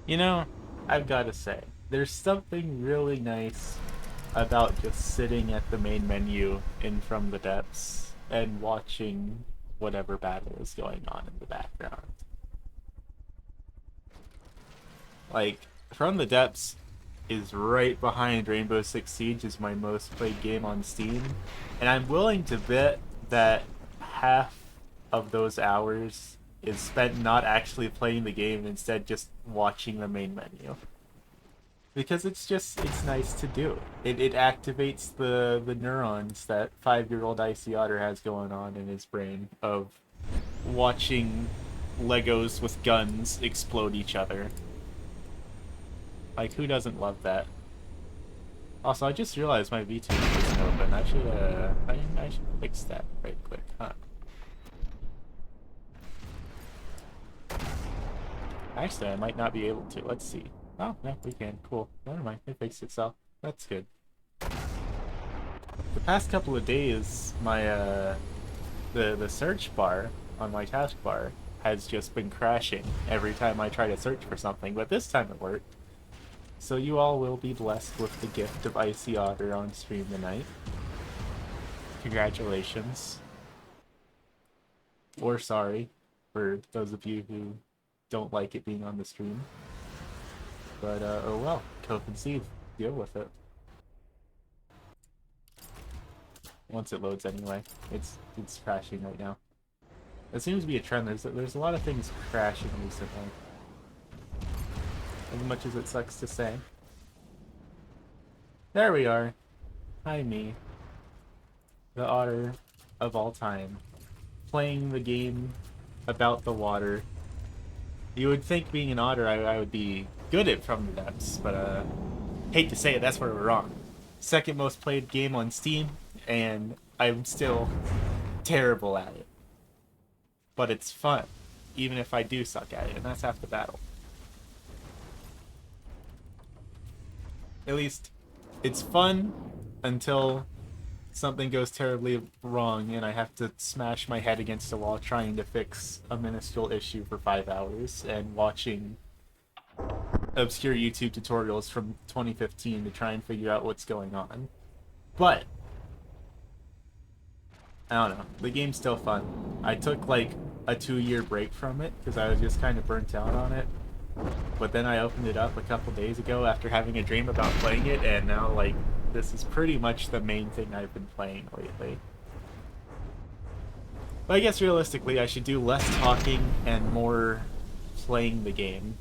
You know, I've got to say, there's something really nice about just sitting at the main menu in From the Depths and watching whatever battle is going on in the background. Like, From the Depths is right behind Rainbow Six Siege as my most played game on Steam, and I'm willing to bet that half of those hours is spent not actually playing the game, instead just watching the main menu. Because it's nice to do. It activates the neurons that 5-year-old Icy Otter has going on in his brain of watching Legos with guns explode each other. Like, who doesn't love that? Also, I just realized my VTuber isn't open. I should fix that right quick, huh? Actually, I might not be able to. Let's see. Oh, no, we can. Cool. Never mind. It fixed itself. That's good. The past couple of days, my the search bar on my taskbar has just been crashing every time I try to search for something, but this time it worked. So you all will be blessed with the gift of Icy Otter on stream tonight. Congratulations. Or sorry, for those of you who don't like it being on the stream. But, oh well, cope and see. Deal with it. Once it loads anyway. It's crashing right now. It seems to be a trend. There's a lot of things crashing recently. As much as it sucks to say. There we are. Hi, me. The otter of all time. Playing the game about the water. You would think being an otter I would be good at From the Depths, but hate to say it, that's where we're wrong. Second most played game on Steam, and I'm still terrible at it. But it's fun, even if I do suck at it, and that's half the battle. At least, it's fun until something goes terribly wrong and I have to smash my head against a wall trying to fix a minuscule issue for 5 hours and watching obscure YouTube tutorials from 2015 to try and figure out what's going on. But I don't know. The game's still fun. I took like a 2-year break from it because I was just kind of burnt out on it. But then I opened it up a couple days ago after having a dream about playing it, and now like this is pretty much the main thing I've been playing lately. But I guess realistically I should do less talking and more playing the game.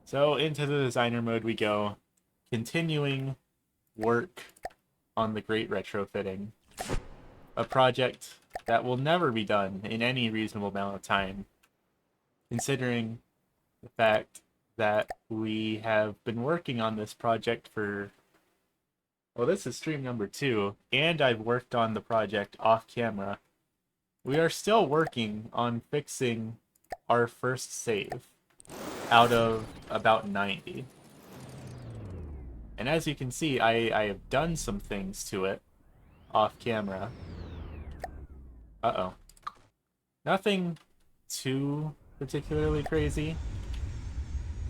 So into the designer mode we go, continuing work on the great retrofitting. A project that will never be done in any reasonable amount of time, considering the fact that we have been working on this project for, well, this is stream number 2, and I've worked on the project off camera. We are still working on fixing our first save out of about 90. And as you can see, I have done some things to it off camera. Uh-oh. Nothing too particularly crazy.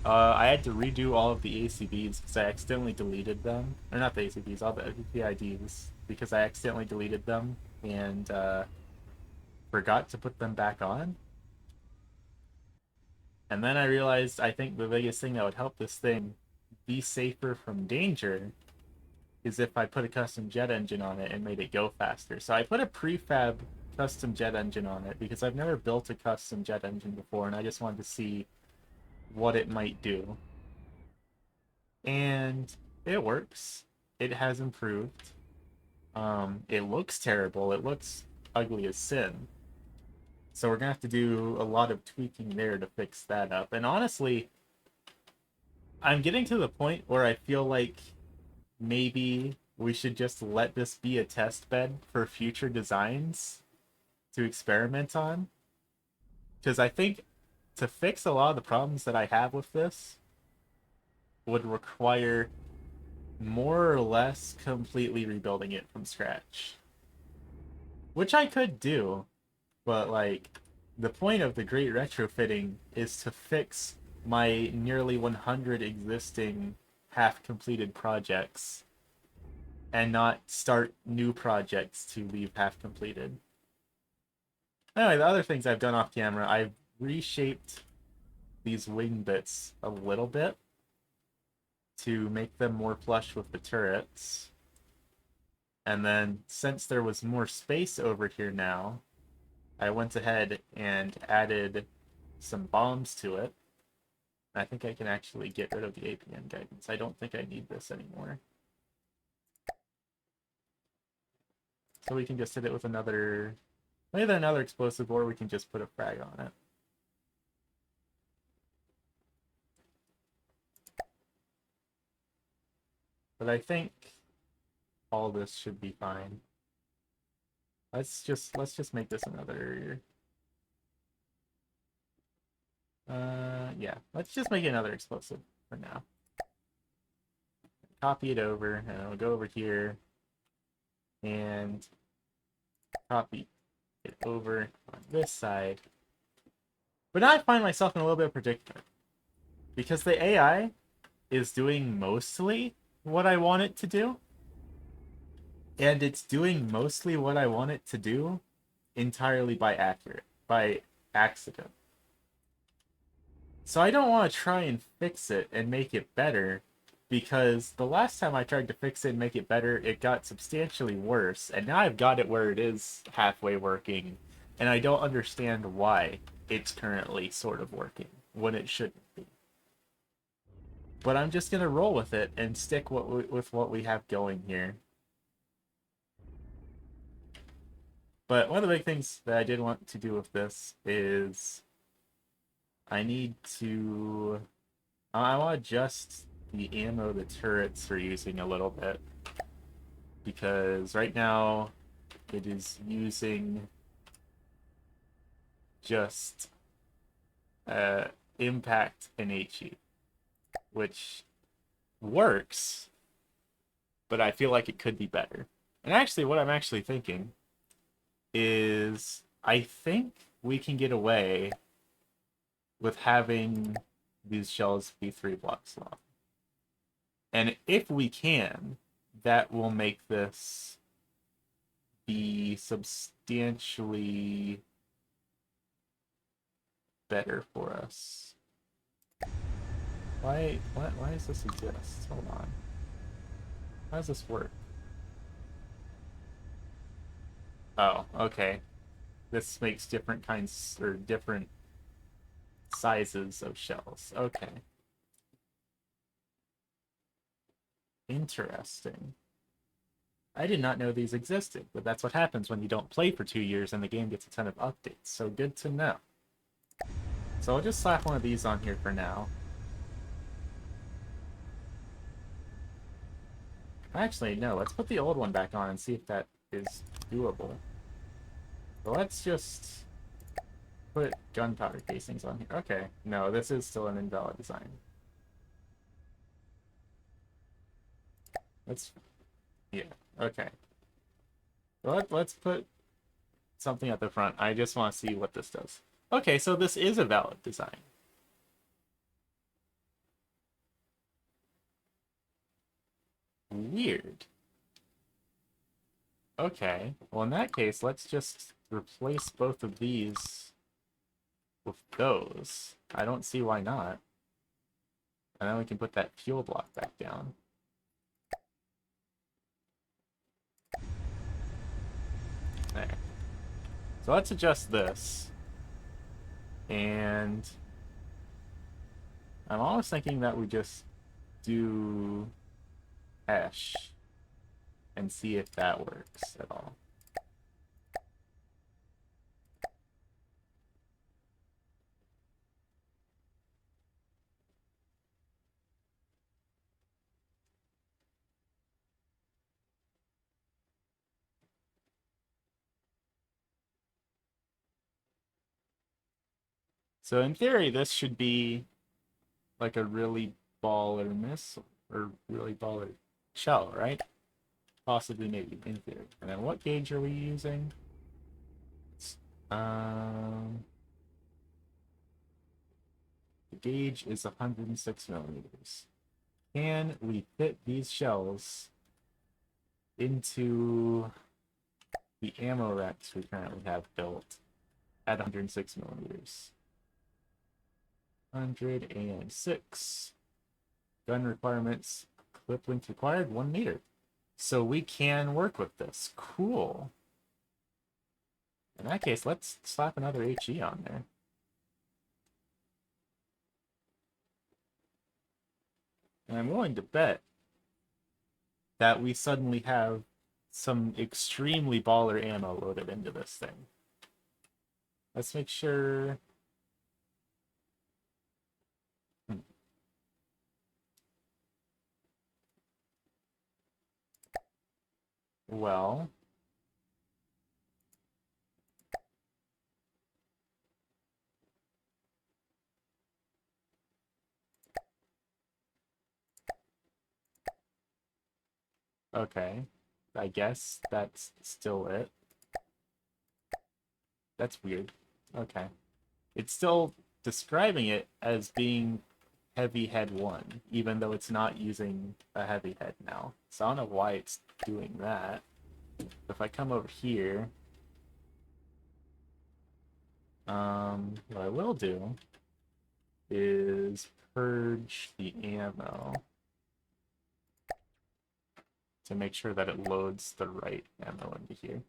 I had to redo all of the ACBs because I accidentally deleted them. Or not the ACBs, all the IDs. Because I accidentally deleted them and forgot to put them back on. And then I realized I think the biggest thing that would help this thing be safer from danger is if I put a custom jet engine on it and made it go faster. So I put a prefab custom jet engine on it because I've never built a custom jet engine before and I just wanted to see what it might do. And it works. It has improved. It looks terrible. It looks ugly as sin. So we're gonna have to do a lot of tweaking there to fix that up. And honestly, I'm getting to the point where I feel like maybe we should just let this be a test bed for future designs to experiment on. Because I think to fix a lot of the problems that I have with this would require more or less completely rebuilding it from scratch. Which I could do, but like the point of the great retrofitting is to fix my nearly 100 existing half-completed projects and not start new projects to leave half-completed. Anyway, the other things I've done off camera, I've reshaped these wing bits a little bit to make them more flush with the turrets. And then, since there was more space over here now, I went ahead and added some bombs to it. I think I can actually get rid of the APM guidance. I don't think I need this anymore. So we can just hit it with another, either another explosive, or we can just put a frag on it. But I think all this should be fine. Let's just make this another. Yeah, let's just make it another explosive for now. Copy it over, and we'll go over here and copy it over on this side. But now I find myself in a little bit of predicament because the AI is doing mostly what I want it to do, and it's doing mostly what I want it to do entirely by accident. So I don't want to try and fix it and make it better, because the last time I tried to fix it and make it better, it got substantially worse, and now I've got it where it is halfway working, and I don't understand why it's currently sort of working when it shouldn't be. But I'm just gonna roll with it and stick with what we have going here. But one of the big things that I did want to do with this is I need to... I want to adjust the ammo the turrets are using a little bit. Because right now it is using just impact and HE, which works, but I feel like it could be better. And actually, what I'm actually thinking is I think we can get away with having these shells be 3 blocks long. And if we can, that will make this be substantially better for us. Why does this exist? Hold on. How does this work? Oh, okay. This makes different kinds, or different sizes of shells. Okay. Interesting. I did not know these existed, but that's what happens when you don't play for 2 years and the game gets a ton of updates, so good to know. So I'll just slap one of these on here for now. Actually, no, let's put the old one back on and see if that is doable. So let's just put gunpowder casings on here. Okay, no, this is still an invalid design. Yeah, okay. Well, let's put something at the front. I just want to see what this does. Okay, so this is a valid design. Weird. Okay, well in that case, let's just replace both of these with those. I don't see why not. And then we can put that fuel block back down. There. So let's adjust this. And I'm almost thinking that we just do Esh and see if that works at all. So in theory, this should be like a really baller missile, or really baller shell, right? Possibly, maybe, in theory. And then what gauge are we using? Um, The gauge is 106 millimeters. Can we fit these shells into the ammo racks we currently have built at 106 millimeters? 106. Gun requirements. Clip length required 1 meter. So we can work with this. Cool. In that case, let's slap another HE on there. And I'm willing to bet that we suddenly have some extremely baller ammo loaded into this thing. Let's make sure... Well... Okay. I guess that's still it. That's weird. Okay. It's still describing it as being heavy head 1, even though it's not using a heavy head now. So I don't know why it's doing that. If I come over here, what I will do is purge the ammo to make sure that it loads the right ammo into here.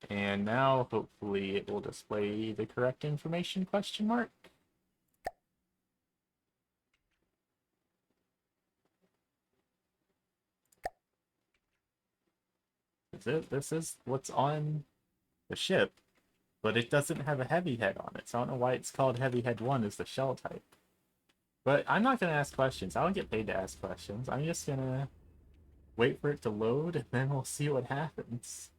And now, hopefully, it will display the correct information, question mark. This is what's on the ship, but it doesn't have a heavy head on it, so I don't know why it's called heavy head 1 as the shell type. But I'm not going to ask questions. I don't get paid to ask questions. I'm just going to wait for it to load, and then we'll see what happens.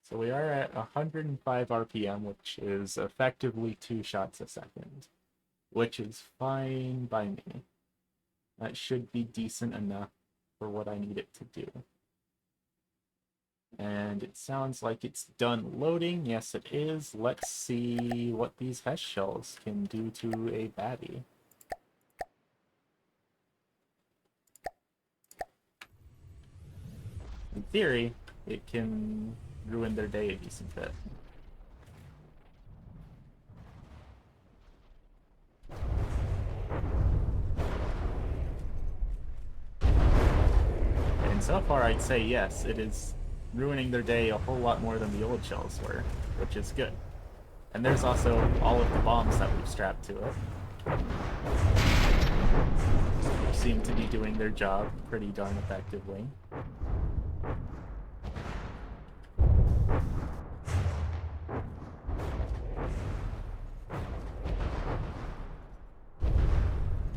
So we are at 105 RPM, which is effectively 2 shots a second, which is fine by me. That should be decent enough for what I need it to do. And it sounds like it's done loading. Yes, it is. Let's see what these HESH shells can do to a baddie. In theory, it can ruin their day a decent bit. And so far, I'd say yes, it is ruining their day a whole lot more than the old shells were, which is good. And there's also all of the bombs that we've strapped to it, which seem to be doing their job pretty darn effectively.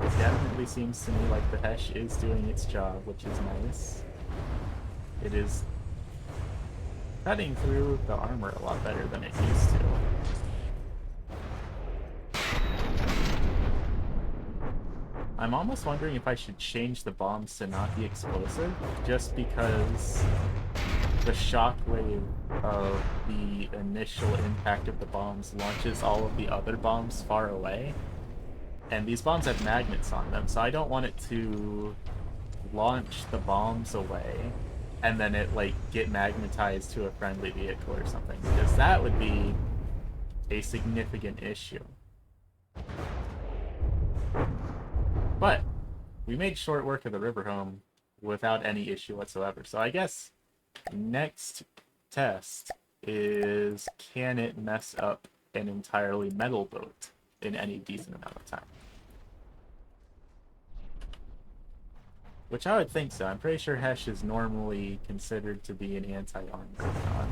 It definitely seems to me like the HESH is doing its job, which is nice. It is cutting through the armor a lot better than it used to. I'm almost wondering if I should change the bombs to not be explosive, just because the shockwave of the initial impact of the bombs launches all of the other bombs far away. And these bombs have magnets on them, so I don't want it to launch the bombs away and then it, like, get magnetized to a friendly vehicle or something, because that would be a significant issue. But we made short work of the river home without any issue whatsoever, so I guess next test is, can it mess up an entirely metal boat in any decent amount of time? Which I would think so. I'm pretty sure HESH is normally considered to be an anti-armor gun.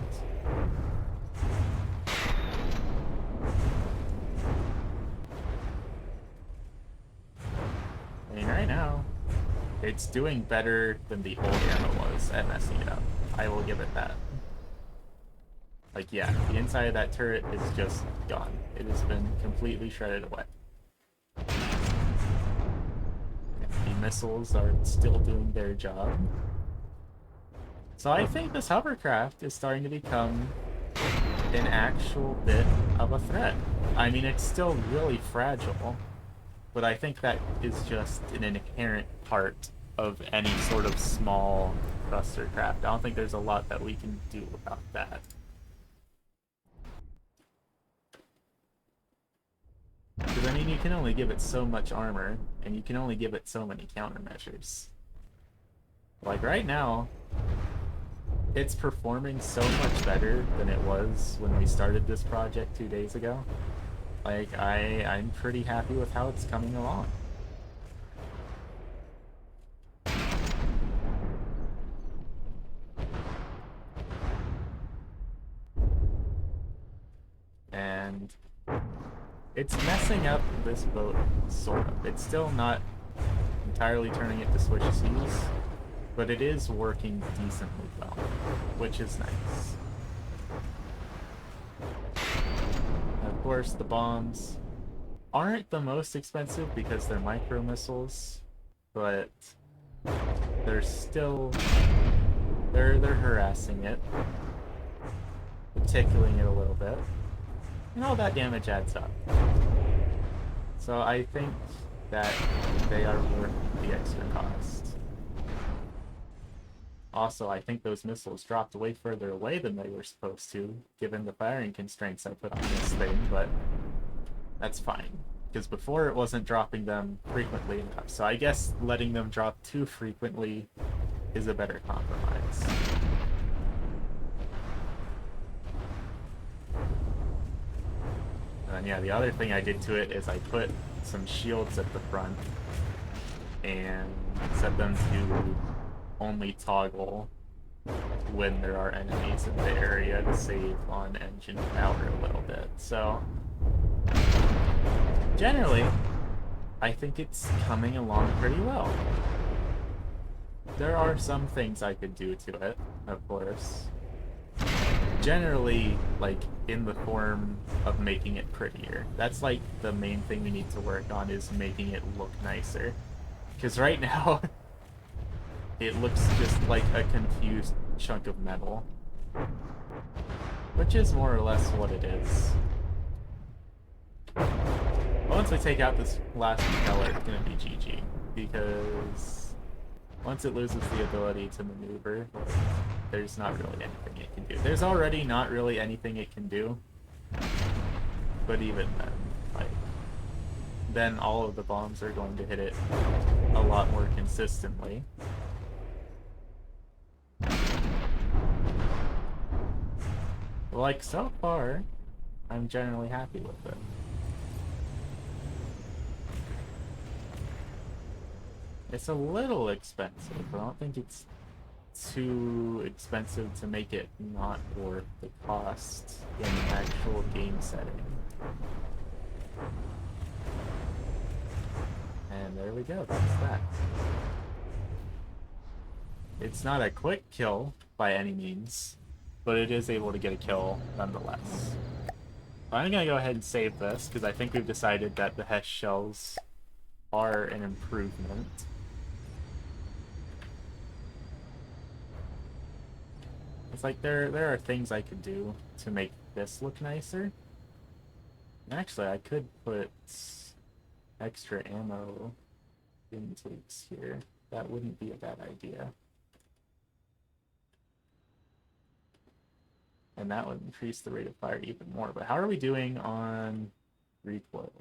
I mean, right now, it's doing better than the old ammo was at messing it up. I will give it that. Like, yeah, the inside of that turret is just gone. It has been completely shredded away. The missiles are still doing their job. So I think this hovercraft is starting to become an actual bit of a threat. I mean, it's still really fragile, but I think that is just an inherent part of any sort of small thruster craft. I don't think there's a lot that we can do about that. Because, I mean, you can only give it so much armor, and you can only give it so many countermeasures. Like, right now, it's performing so much better than it was when we started this project 2 days ago. Like, I'm pretty happy with how it's coming along. And it's messing up this boat, sort of. It's still not entirely turning it to swishy seas, but it is working decently well, which is nice. Of course, the bombs aren't the most expensive because they're micro missiles, but they're still they're harassing it, tickling it a little bit, and all that damage adds up. So I think that they are worth the extra cost. Also, I think those missiles dropped way further away than they were supposed to, given the firing constraints I put on this thing, but that's fine. Because before it wasn't dropping them frequently enough, so I guess letting them drop too frequently is a better compromise. And yeah, the other thing I did to it is I put some shields at the front and set them to only toggle when there are enemies in the area to save on engine power a little bit. So generally, I think it's coming along pretty well. There are some things I could do to it, of course. Generally, like, in the form of making it prettier. That's, like, the main thing we need to work on, is making it look nicer. Because right now, it looks just like a confused chunk of metal. Which is more or less what it is. Once we take out this last propeller, it's gonna be GG. Because once it loses the ability to maneuver, there's not really anything it can do. There's already not really anything it can do. But even then, like, then all of the bombs are going to hit it a lot more consistently. Like, so far, I'm generally happy with it. It's a little expensive, but I don't think it's too expensive to make it not worth the cost in an actual game setting. And there we go, that's that. It's not a quick kill by any means, but it is able to get a kill nonetheless. I'm gonna go ahead and save this, because I think we've decided that the Hesh shells are an improvement. It's like there are things I could do to make this look nicer. Actually, I could put extra ammo intakes here. That wouldn't be a bad idea. And that would increase the rate of fire even more. But how are we doing on recoil?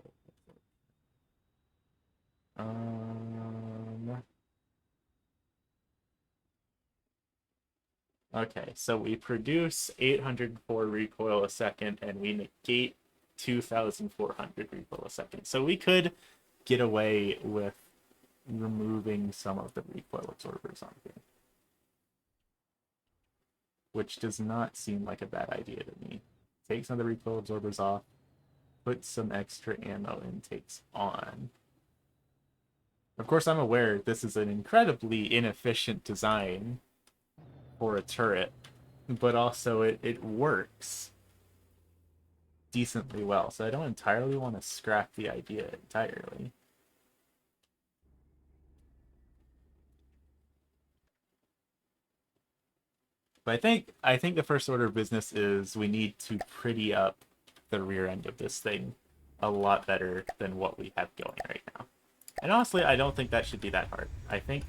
Okay, so we produce 804 recoil a second, and we negate 2,400 recoil a second. So we could get away with removing some of the recoil absorbers on here, which does not seem like a bad idea to me. Take some of the recoil absorbers off, put some extra ammo intakes on. Of course, I'm aware this is an incredibly inefficient design for a turret, but also it works decently well. So I don't entirely want to scrap the idea entirely. But I think the first order of business is we need to pretty up the rear end of this thing a lot better than what we have going right now. And honestly, I don't think that should be that hard. I think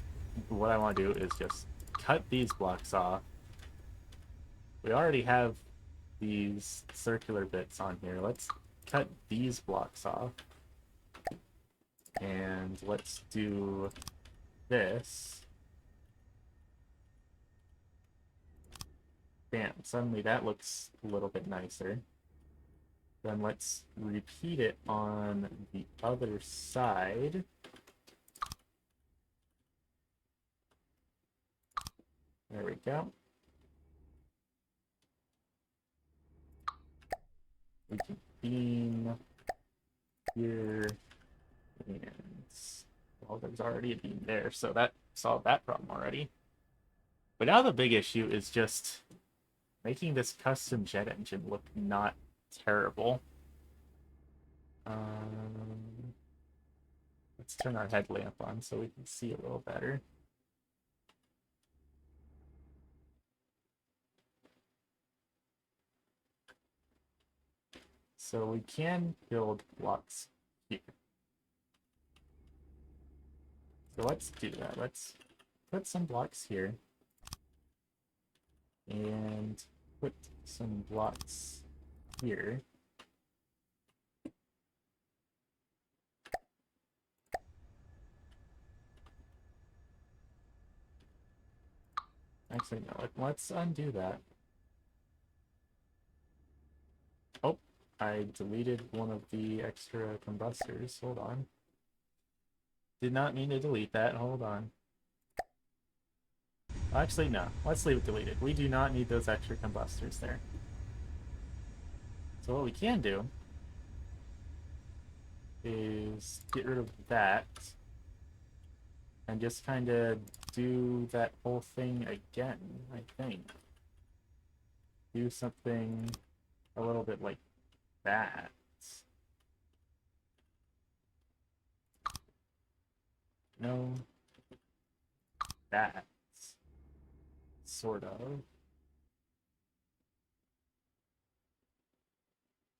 what I want to do is just cut these blocks off. We already have these circular bits on here. Let's cut these blocks off. And let's do this. Bam, suddenly that looks a little bit nicer. Then let's repeat it on the other side. There we go. We can beam here, and well, there's already a beam there, so that solved that problem already. But now the big issue is just making this custom jet engine look not terrible. Let's turn our headlamp on so we can see a little better. So we can build blocks here. So let's do that. Let's put some blocks here. And put some blocks here. Actually, no, let's undo that. Oh, I deleted one of the extra combustors. Hold on. Did not mean to delete that. Hold on. Actually, no. Let's leave it deleted. We do not need those extra combustors there. So what we can do is get rid of that and just kind of do that whole thing again, I think. Do something a little bit like that. No. That. Sort of.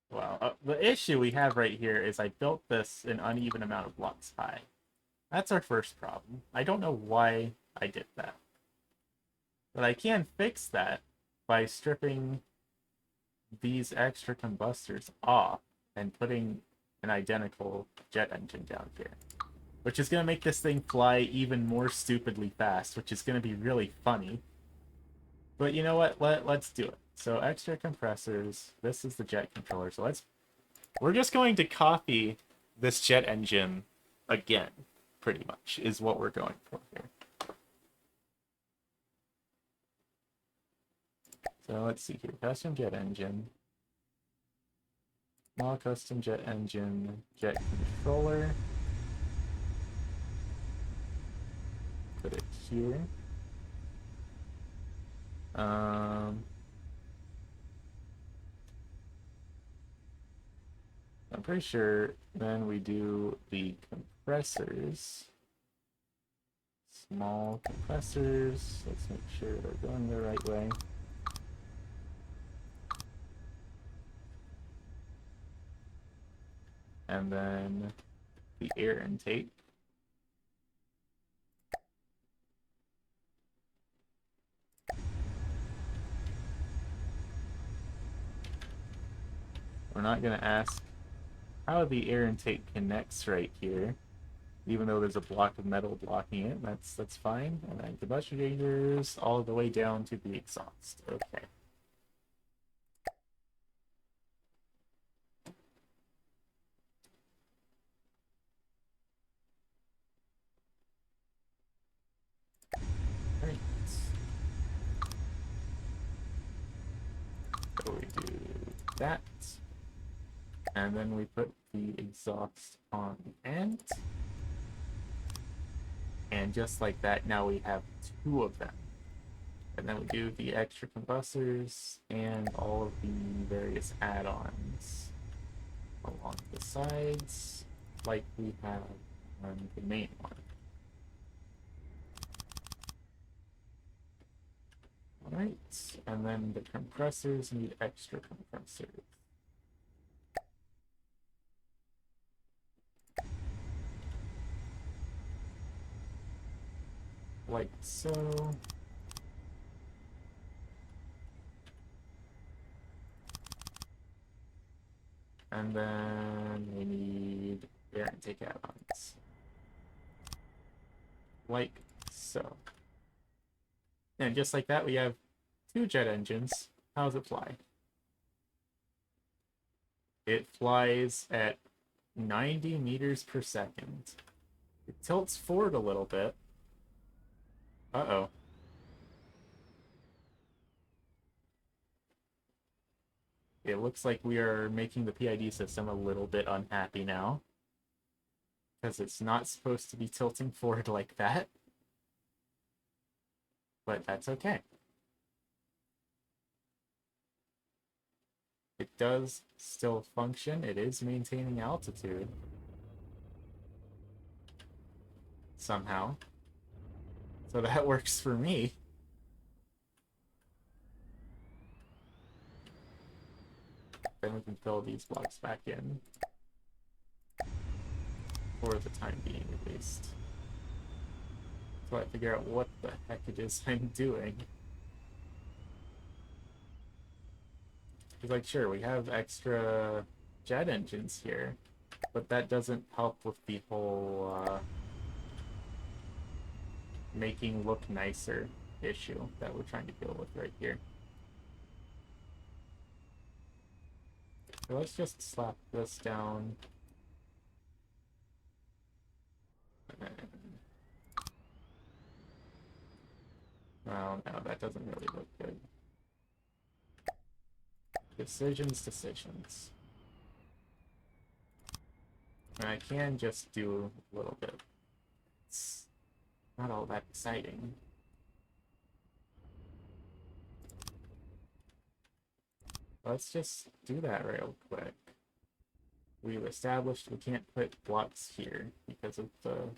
Well, the issue we have right here is I built this an uneven amount of blocks high. That's our first problem. I don't know why I did that. But I can fix that by stripping these extra combustors off and putting an identical jet engine down here. Which is going to make this thing fly even more stupidly fast, which is going to be really funny. But you know what? Let's do it. So extra compressors. This is the jet controller. So we're just going to copy this jet engine again, pretty much, is what we're going for here. So let's see here. Custom jet engine. Small custom jet engine. Jet controller. Put it here. I'm pretty sure then we do the compressors. Small compressors. Let's make sure they're going the right way. And then the air intake. We're not going to ask how the air intake connects right here, even though there's a block of metal blocking it. That's fine. And then combustion chambers all the way down to the exhaust. Okay. Alright. So we do that. And then we put the exhaust on the end. And just like that, now we have two of them. And then we do the extra compressors and all of the various add-ons along the sides, like we have on the main one. Alright, and then the compressors need extra compressors. Like so. And then we need air intake add-ons. Like so. And just like that, we have 2 jet engines. How does it fly? It flies at 90 meters per second. It tilts forward a little bit. Uh-oh. It looks like we are making the PID system a little bit unhappy now. Because it's not supposed to be tilting forward like that. But that's okay. It does still function. It is maintaining altitude. Somehow. So that works for me. Then we can fill these blocks back in. For the time being, at least. So I figure out what the heck it is I'm doing. He's like, sure, we have extra jet engines here, but that doesn't help with the whole making look nicer issue that we're trying to deal with right here. So let's just slap this down. Oh no, that doesn't really look good. Decisions. And I can just do a little bit. It's not all that exciting. Let's just do that real quick. We've established we can't put blocks here because of the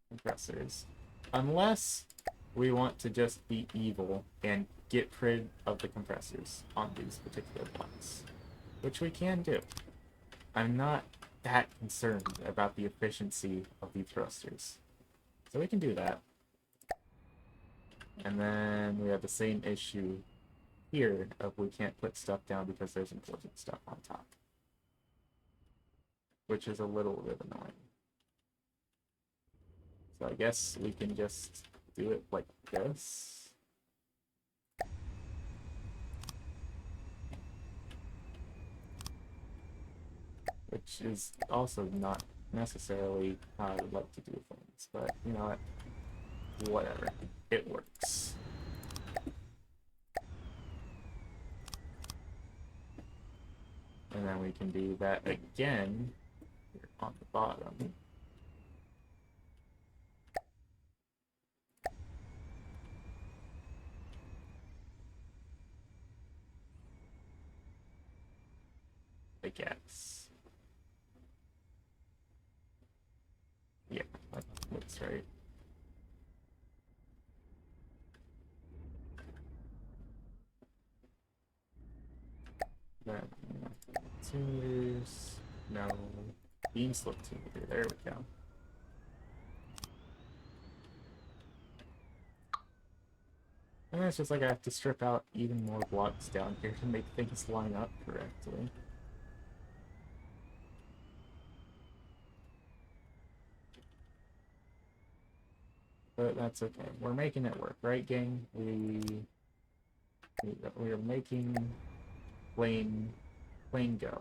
compressors. Unless we want to just be evil and get rid of the compressors on these particular blocks. Which we can do. I'm not that concerned about the efficiency of the thrusters. So we can do that. And then we have the same issue here of we can't put stuff down because there's important stuff on top. Which is a little bit annoying. So I guess we can just do it like this. Which is also not necessarily how I would like to do things, but you know what? Whatever. It works. And then we can do that again here on the bottom. I guess. Yeah, that looks right. Then 2 meters. No. Beam slip 2 meter. There we go. And it's just like I have to strip out even more blocks down here to make things line up correctly. But that's okay. We're making it work, right, gang? We are making plane go.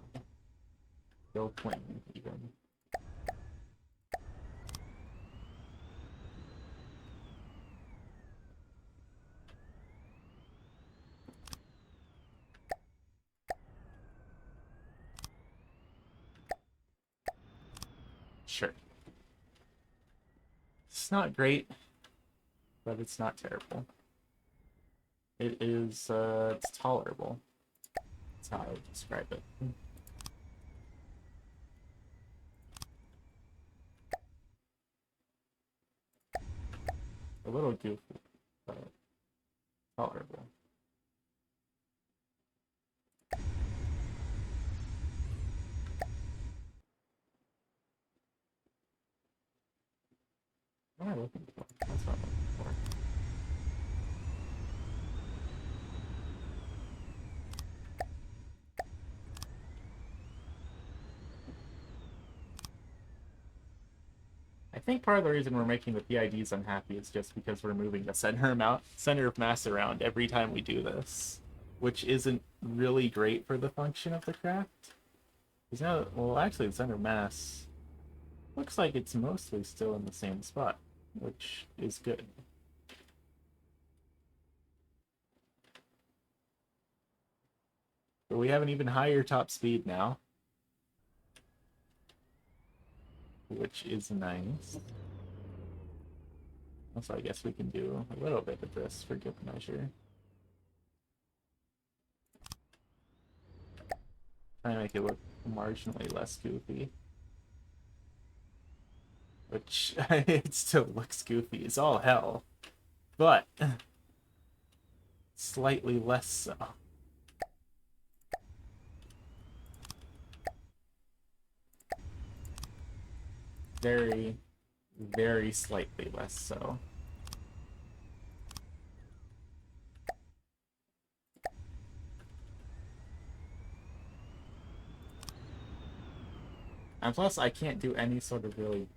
Go plane, even. Sure. It's not great, but it's not terrible. It is, it's tolerable. That's how I would describe it. A little goofy, but tolerable. What am I looking for? That's what I'm looking for. I think part of the reason we're making the PIDs unhappy is just because we're moving the center of mass around every time we do this, which isn't really great for the function of the craft. Because now, well, actually, the center of mass looks like it's mostly still in the same spot, which is good. But we have an even higher top speed now, which is nice. Also, I guess we can do a little bit of this for good measure. Try to make it look marginally less goofy. Which, it still looks goofy as all hell. But, slightly less so. Very, very slightly less so. And plus, I can't do any sort of really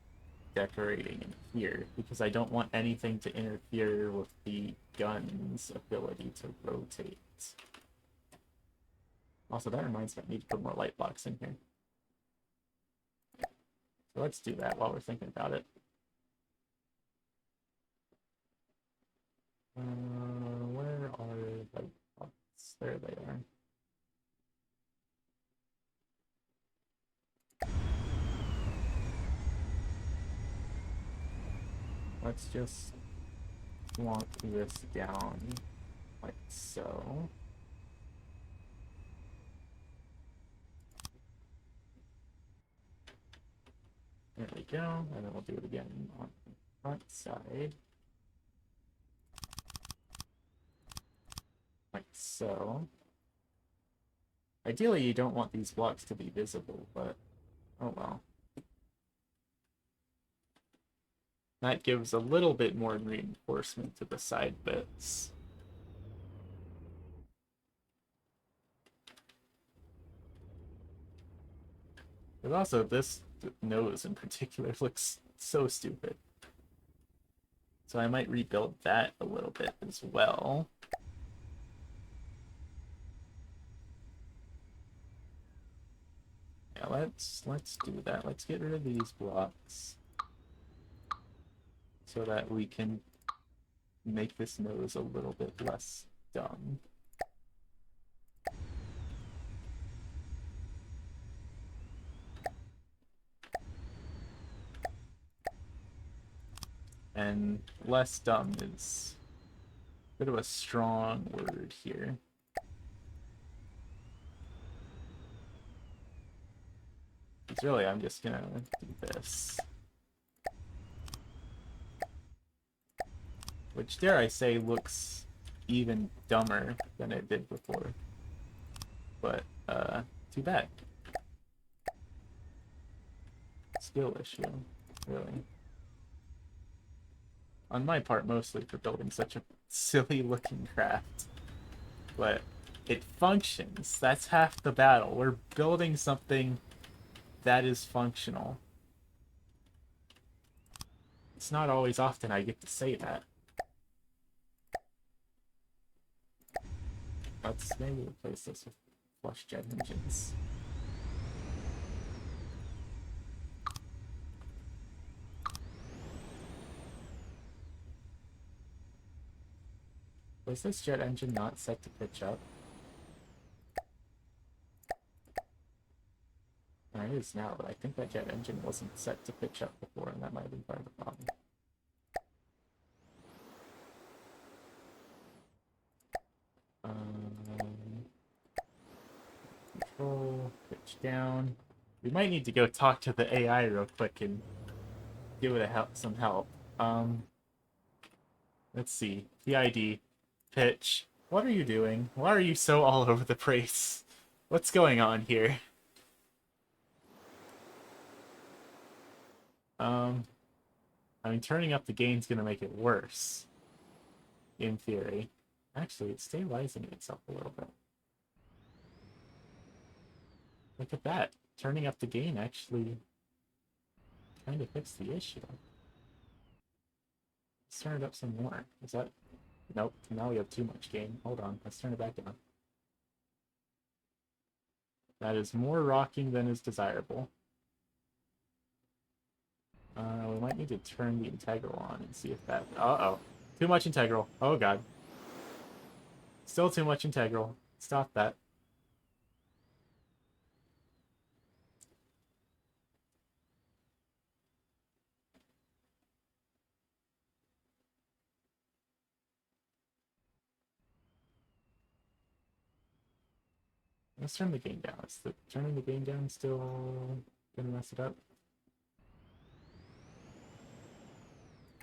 decorating in here because I don't want anything to interfere with the gun's ability to rotate. Also, that reminds me, I need to put more light blocks in here. So let's do that while we're thinking about it. Where are light blocks? There they are. Let's just plonk this down like so. There we go, and then we'll do it again on the front side. Like so. Ideally, you don't want these blocks to be visible, but oh well. That gives a little bit more reinforcement to the side bits. But also, this nose in particular looks so stupid. So I might rebuild that a little bit as well. Yeah, let's do that. Let's get rid of these blocks so that we can make this nose a little bit less dumb. And less dumb is a bit of a strong word here. Because really, I'm just gonna do this. Which, dare I say, looks even dumber than it did before. But, too bad. Skill issue, really. On my part, mostly for building such a silly-looking craft. But it functions. That's half the battle. We're building something that is functional. It's not always often I get to say that. Let's maybe replace this with flush jet engines. Was this jet engine not set to pitch up? It is now, but I think that jet engine wasn't set to pitch up before, and that might have been part of the problem. pitch down. We might need to go talk to the AI real quick and give it some help. Let's see. PID. Pitch. What are you doing? Why are you so all over the place? What's going on here? I mean, turning up the gain's gonna make it worse. In theory. Actually, it's stabilizing itself a little bit. Look at that. Turning up the gain actually kind of fixed the issue. Let's turn it up some more. Is that... Nope, now we have too much gain. Hold on, let's turn it back down. That is more rocking than is desirable. We might need to turn the integral on and see if that... Uh-oh. Too much integral. Oh, God. Still too much integral. Stop that. Let's turn the gain down. Is turning the gain down still gonna mess it up?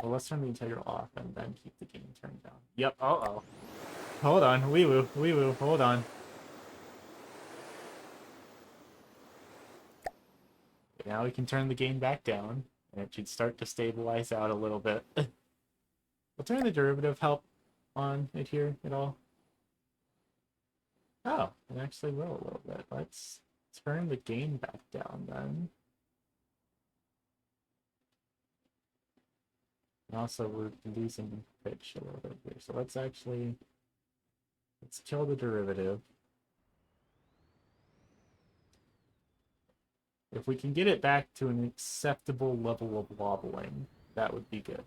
Well, let's turn the integral off and then keep the gain turned down. Yep, uh-oh. Hold on, wee-woo, hold on. Okay, now we can turn the gain back down, and it should start to stabilize out a little bit. Will turn the derivative help on it here at all? Oh, it actually will a little bit. Let's turn the gain back down then. And also, we're losing pitch a little bit here. So let's kill the derivative. If we can get it back to an acceptable level of wobbling, that would be good.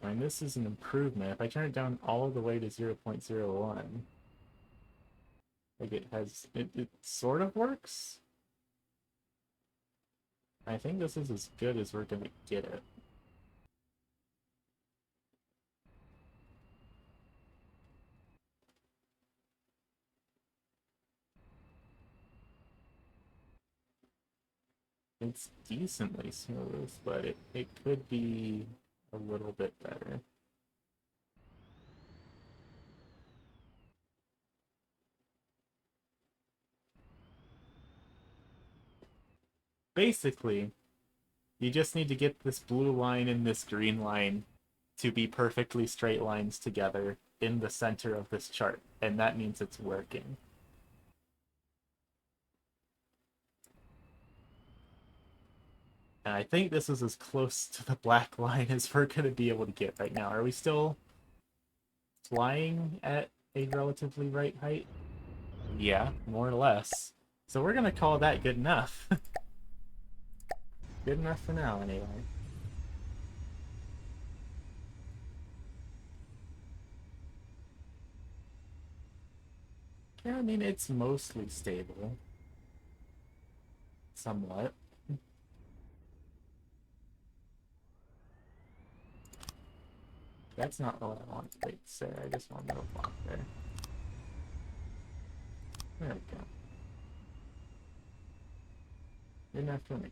I mean, this is an improvement. If I turn it down all the way to 0.01, like it sort of works. I think this is as good as we're gonna get it. It's decently smooth, but it could be a little bit better. Basically, you just need to get this blue line and this green line to be perfectly straight lines together in the center of this chart, and that means it's working. And I think this is as close to the black line as we're going to be able to get right now. Are we still flying at a relatively right height? Yeah, more or less. So we're going to call that good enough. Good enough for now, anyway. Yeah, I mean, it's mostly stable. Somewhat. That's not what I want to say. I just want a little block there. There we go. Good enough for me.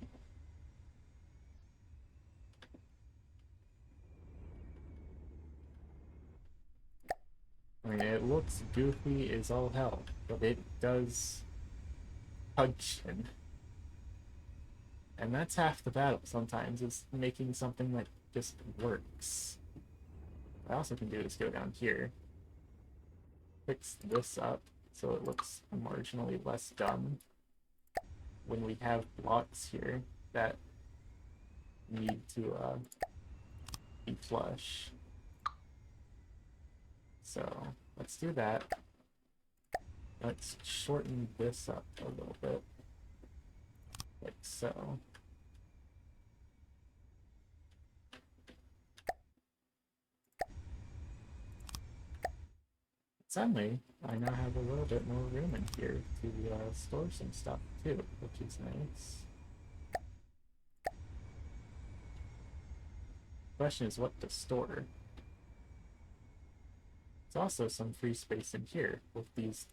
I mean, it looks goofy as all hell, but it does function. And that's half the battle sometimes, is making something that just works. What I also can do is go down here, fix this up so it looks marginally less dumb when we have blocks here that need to be flush. So let's do that. Let's shorten this up a little bit, like so. Suddenly, I now have a little bit more room in here to store some stuff too, which is nice. Question is what to store. There's also some free space in here with these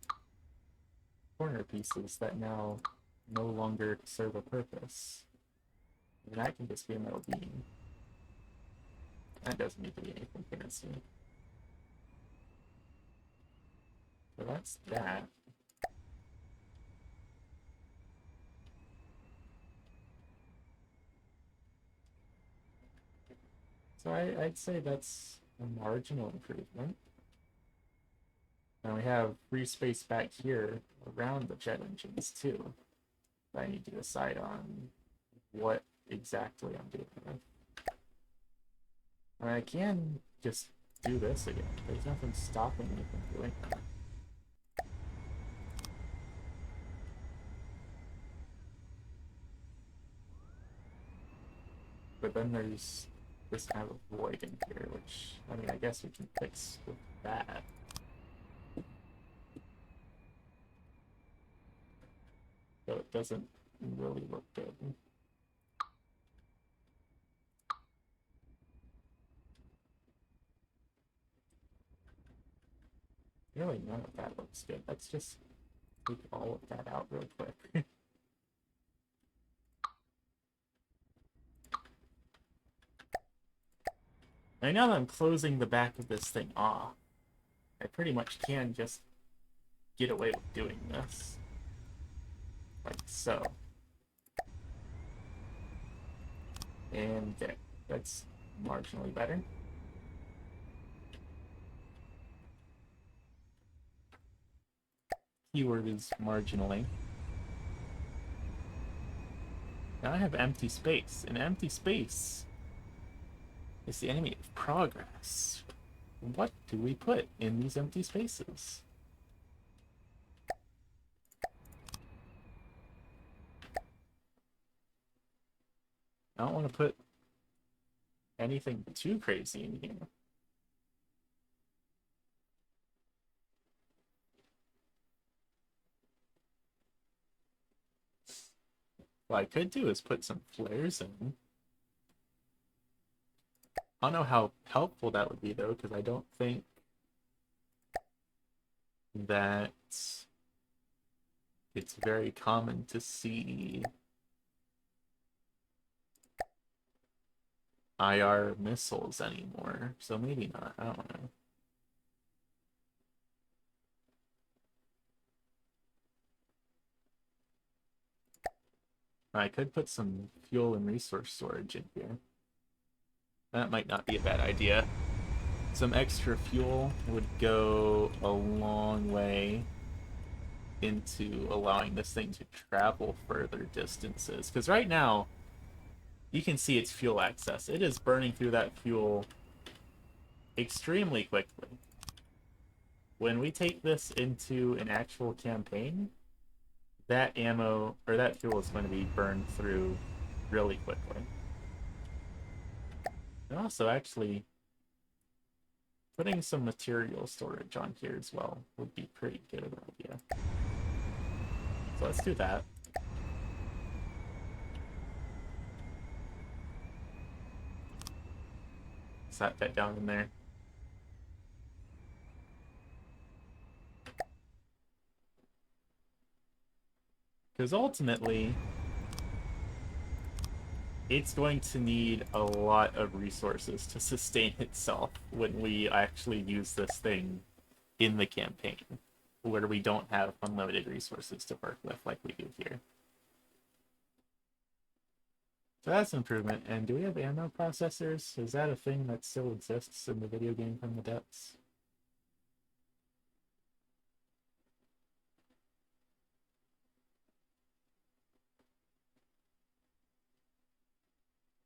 corner pieces that now no longer serve a purpose. And that can just be a metal beam. That doesn't need to be anything fancy. So that's that. So I'd say that's a marginal improvement. Now we have free space back here around the jet engines too. I need to decide on what exactly I'm doing with. I can just do this again. There's nothing stopping me from doing that. But then there's this kind of void in here, which, I mean, I guess we can fix with that. So it doesn't really look good. Really, none of that looks good. Let's just take all of that out real quick. I know that I'm closing the back of this thing off. I pretty much can just get away with doing this. Like so. And there. That's marginally better. Keyword is marginally. Now I have empty space. And empty space is the enemy of progress. What do we put in these empty spaces? I don't want to put anything too crazy in here. What I could do is put some flares in. I don't know how helpful that would be, though, because I don't think that it's very common to see IR missiles anymore. So maybe not. I don't know. I could put some fuel and resource storage in here. That might not be a bad idea. Some extra fuel would go a long way into allowing this thing to travel further distances. Because right now, you can see its fuel access. It is burning through that fuel extremely quickly. When we take this into an actual campaign, that ammo, or that fuel is going to be burned through really quickly. And also, actually, putting some material storage on here as well would be pretty good idea. So let's do that. Set that down in there. Because ultimately, it's going to need a lot of resources to sustain itself when we actually use this thing in the campaign, where we don't have unlimited resources to work with like we do here. So that's an improvement. And do we have ammo processors? Is that a thing that still exists in the video game from the depths?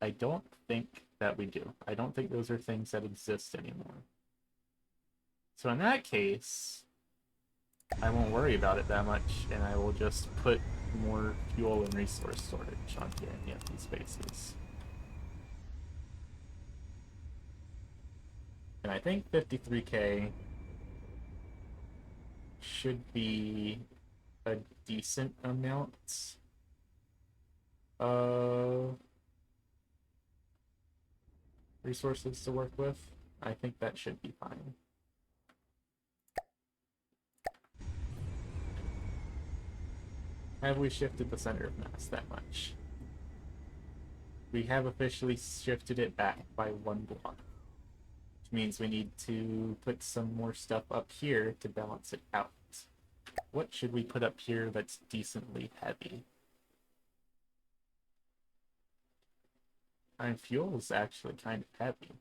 I don't think that we do. I don't think those are things that exist anymore. So in that case, I won't worry about it that much, and I will just put more fuel and resource storage on here in the empty spaces. And I think 53k should be a decent amount of resources to work with. I think that should be fine. Have we shifted the center of mass that much? We have officially shifted it back by 1 block. Which means we need to put some more stuff up here to balance it out. What should we put up here that's decently heavy? Iron fuel is actually kind of heavy.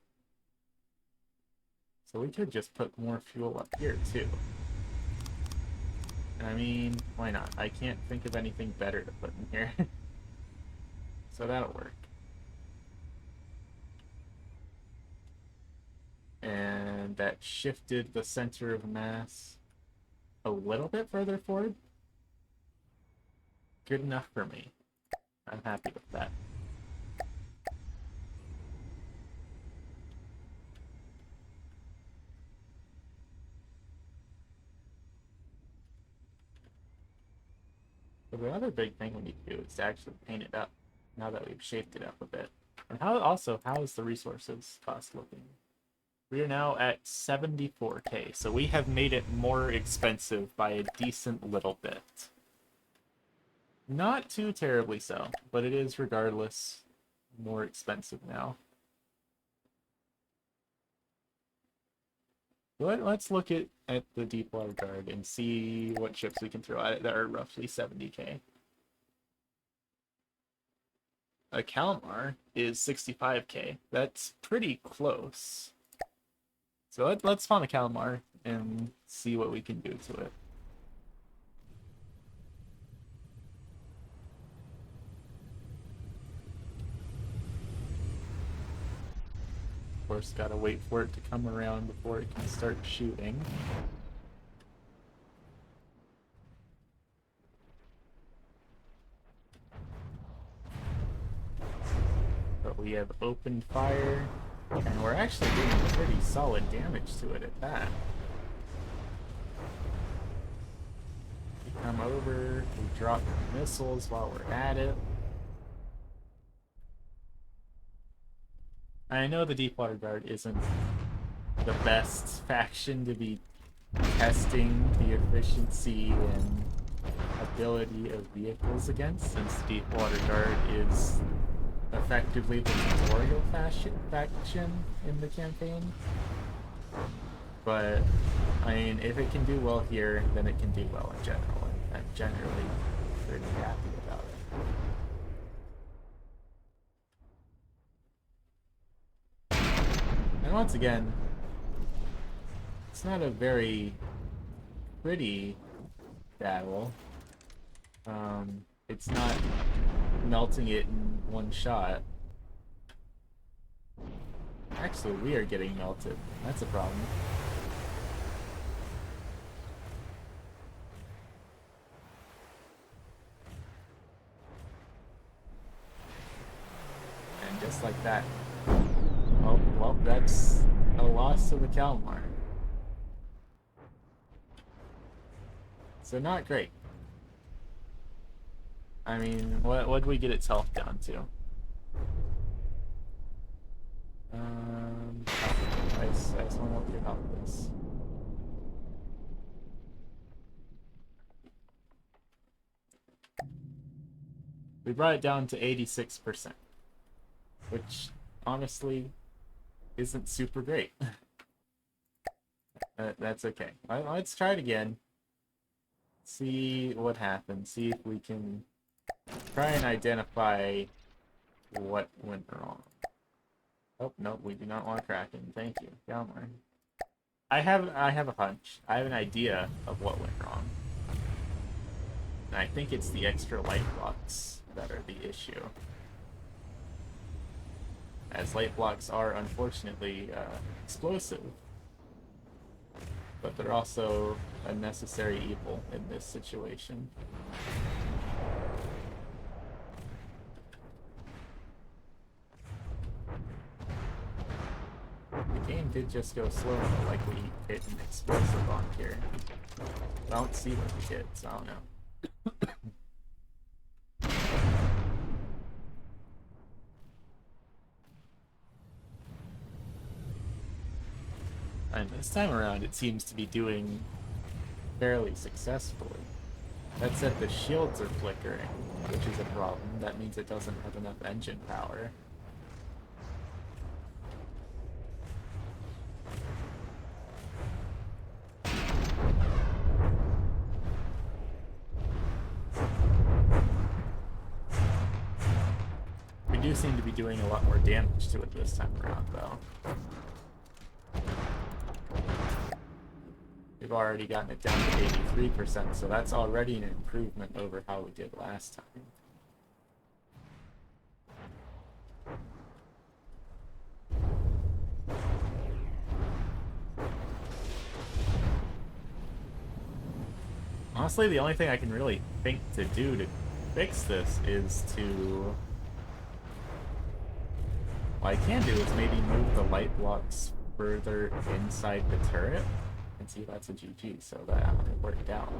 So we could just put more fuel up here too. I mean, why not? I can't think of anything better to put in here. So that'll work. And that shifted the center of mass a little bit further forward. Good enough for me. I'm happy with that. So the other big thing we need to do is to actually paint it up now that we've shaped it up a bit. And how is the resources cost looking? We are now at 74k, so we have made it more expensive by a decent little bit. Not too terribly so, but it is regardless more expensive now. Let's look at the Deepwater Guard and see what ships we can throw at it that are roughly 70k. A Kalmar is 65k. That's pretty close. So let's spawn a Kalmar and see what we can do to it. Of course, gotta wait for it to come around before it can start shooting. But we have open fire, and we're actually doing pretty solid damage to it at that. We come over, we drop missiles while we're at it. I know the Deepwater Guard isn't the best faction to be testing the efficiency and ability of vehicles against, since the Deepwater Guard is effectively the tutorial faction in the campaign. But, I mean, if it can do well here, then it can do well in general, and I'm generally pretty happy about it. And once again, it's not a very pretty battle. It's not melting it in one shot. Actually, we are getting melted. That's a problem. And just like that. Oh, well, that's a loss to the Kalmar. So not great. I mean, what did we get its health down to? I just want to know what your health is. We brought it down to 86%, which honestly isn't super great. That's okay. Let's try it again. See what happens. See if we can try and identify what went wrong. Oh, no, we do not want Kraken. Thank you. Kalmar. I have a hunch. I have an idea of what went wrong. And I think it's the extra light blocks that are the issue. As light blocks are unfortunately explosive. But they're also a necessary evil in this situation. game did just go slow, though, like we hit an explosive on here. I don't see what we did, so I don't know. And this time around, it seems to be doing fairly successfully. That said, the shields are flickering, which is a problem. That means it doesn't have enough engine power. We do seem to be doing a lot more damage to it this time around, though. We've already gotten it down to 83%, so that's already an improvement over how we did last time. Honestly, the only thing I can really think to do to fix this is to... What I can do is maybe move the light blocks further inside the turret. And see, that's a GG, so that worked out.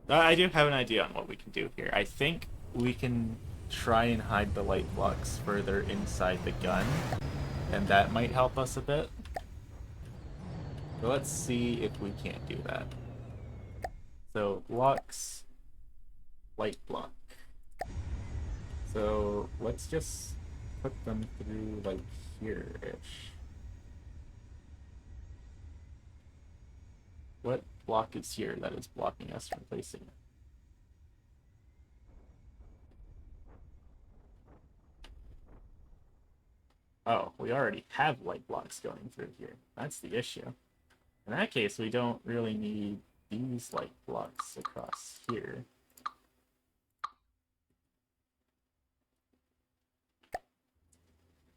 I do have an idea on what we can do here. I think we can try and hide the light blocks further inside the gun, and that might help us a bit. So let's see if we can't do that. So, blocks, light block. So, let's just put them through, like, here-ish. What block is here that is blocking us from placing it? Oh, we already have light blocks going through here. That's the issue. In that case, we don't really need these light blocks across here.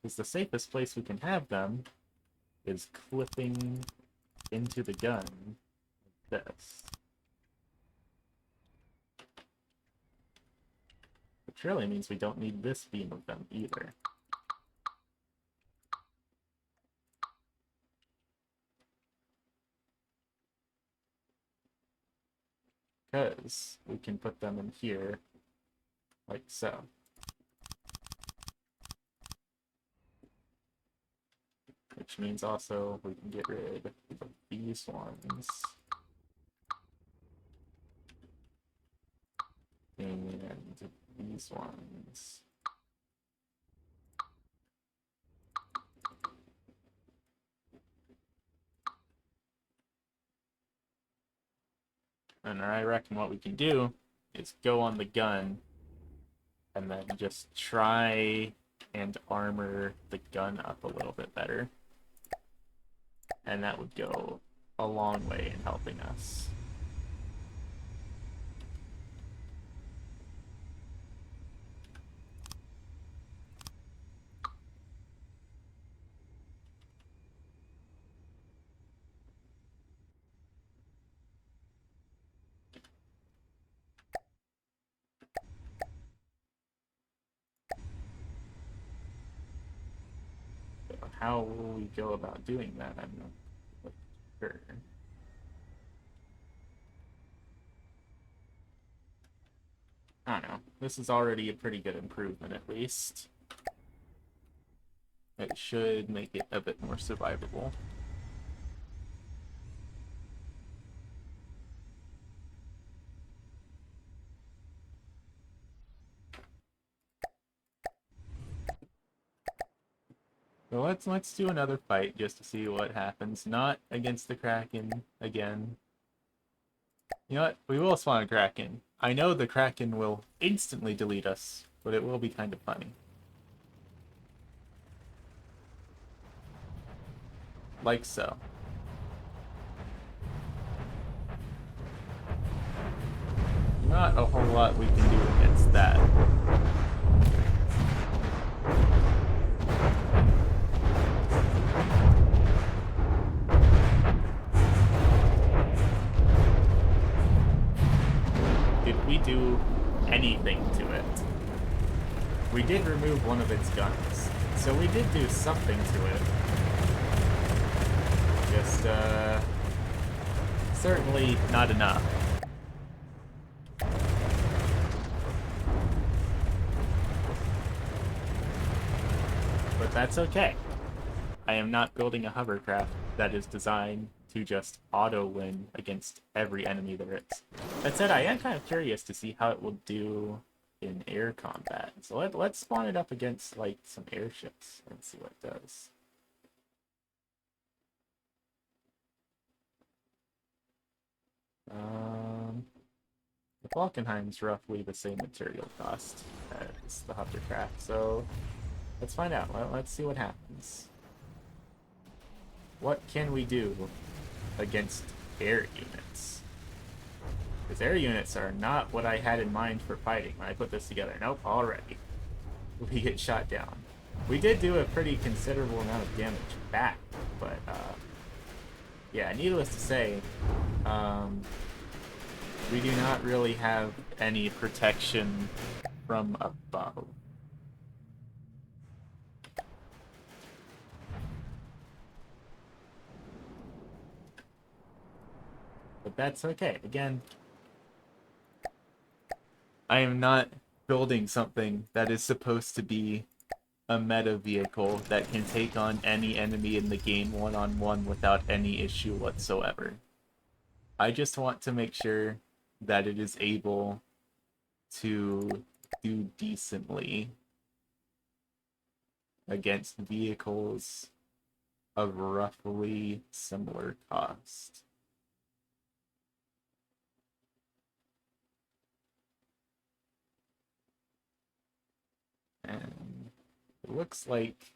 Because the safest place we can have them is clipping into the gun like this. Which really means we don't need this beam of them either. Because we can put them in here like so. Which means also we can get rid of these ones. And these ones. And I reckon what we can do is go on the gun and then just try and armor the gun up a little bit better. And that would go a long way in helping us. How will we go about doing that? I'm not sure. I don't know. This is already a pretty good improvement, at least. It should make it a bit more survivable. So let's do another fight just to see what happens. Not against the Kraken again. You know what? We will spawn a Kraken. I know the Kraken will instantly delete us, but it will be kind of funny. Like so. Not a whole lot we can do against that. Did we do anything to it? We did remove one of its guns, so we did do something to it. certainly not enough. But that's okay. I am not building a hovercraft that is designed to just auto-win against every enemy there is. That said, I am kind of curious to see how it will do in air combat. So let's spawn it up against, like, some airships and see what it does. The Falkenheim's roughly the same material cost as the hovercraft, so let's find out. Let's see what happens. What can we do against air units? Because air units are not what I had in mind for fighting when I put this together. Nope, already. We get shot down. We did do a pretty considerable amount of damage back, but, yeah, needless to say, we do not really have any protection from above. But that's okay. Again, I am not building something that is supposed to be a meta vehicle that can take on any enemy in the game one-on-one without any issue whatsoever. I just want to make sure that it is able to do decently against vehicles of roughly similar cost. And it looks like...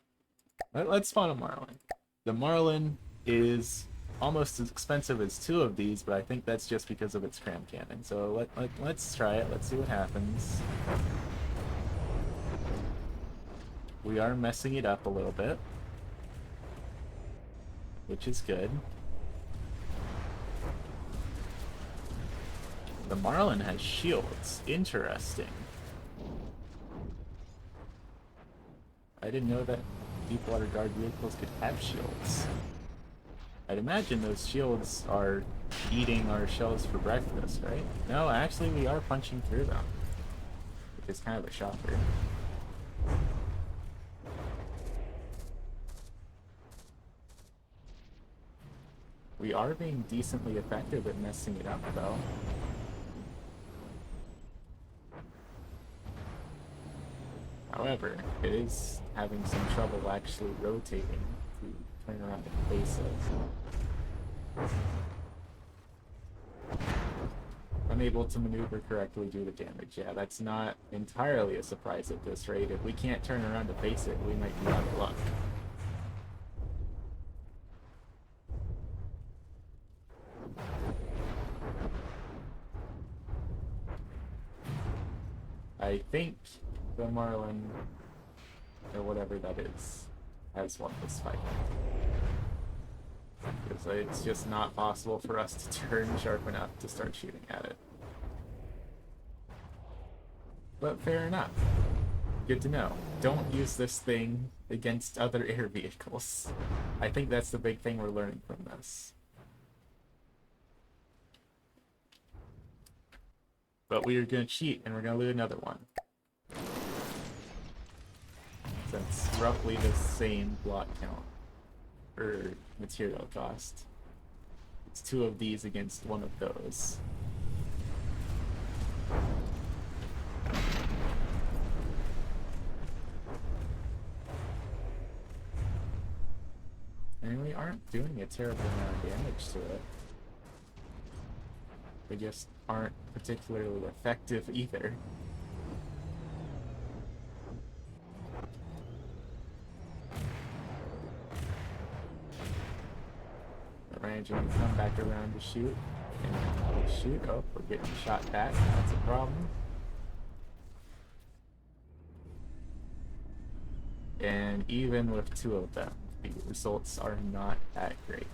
Let's spawn a Marlin. The Marlin is almost as expensive as two of these, but I think that's just because of its cram cannon. So let's try it. Let's see what happens. We are messing it up a little bit, which is good. The Marlin has shields. Interesting. I didn't know that Deepwater Guard vehicles could have shields. I'd imagine those shields are eating our shells for breakfast, right? No, actually we are punching through them, which is kind of a shocker. We are being decently effective at messing it up, though. However, it is having some trouble actually rotating to turn around and face it. Unable to maneuver correctly due to damage. Yeah, that's not entirely a surprise at this rate. If we can't turn around to face it, we might be out of luck. I think the Marlin, or whatever that is, has won this fight. Because it's just not possible for us to turn sharp enough to start shooting at it. But fair enough. Good to know. Don't use this thing against other air vehicles. I think that's the big thing we're learning from this. But we are going to cheat, and we're going to loot another one. That's roughly the same block count, or material cost. It's two of these against one of those. And we aren't doing a terrible amount of damage to it. They just aren't particularly effective either. Range and come back around to shoot. And shoot. Oh, we're getting shot back. That's a problem. And even with two of them, the results are not that great.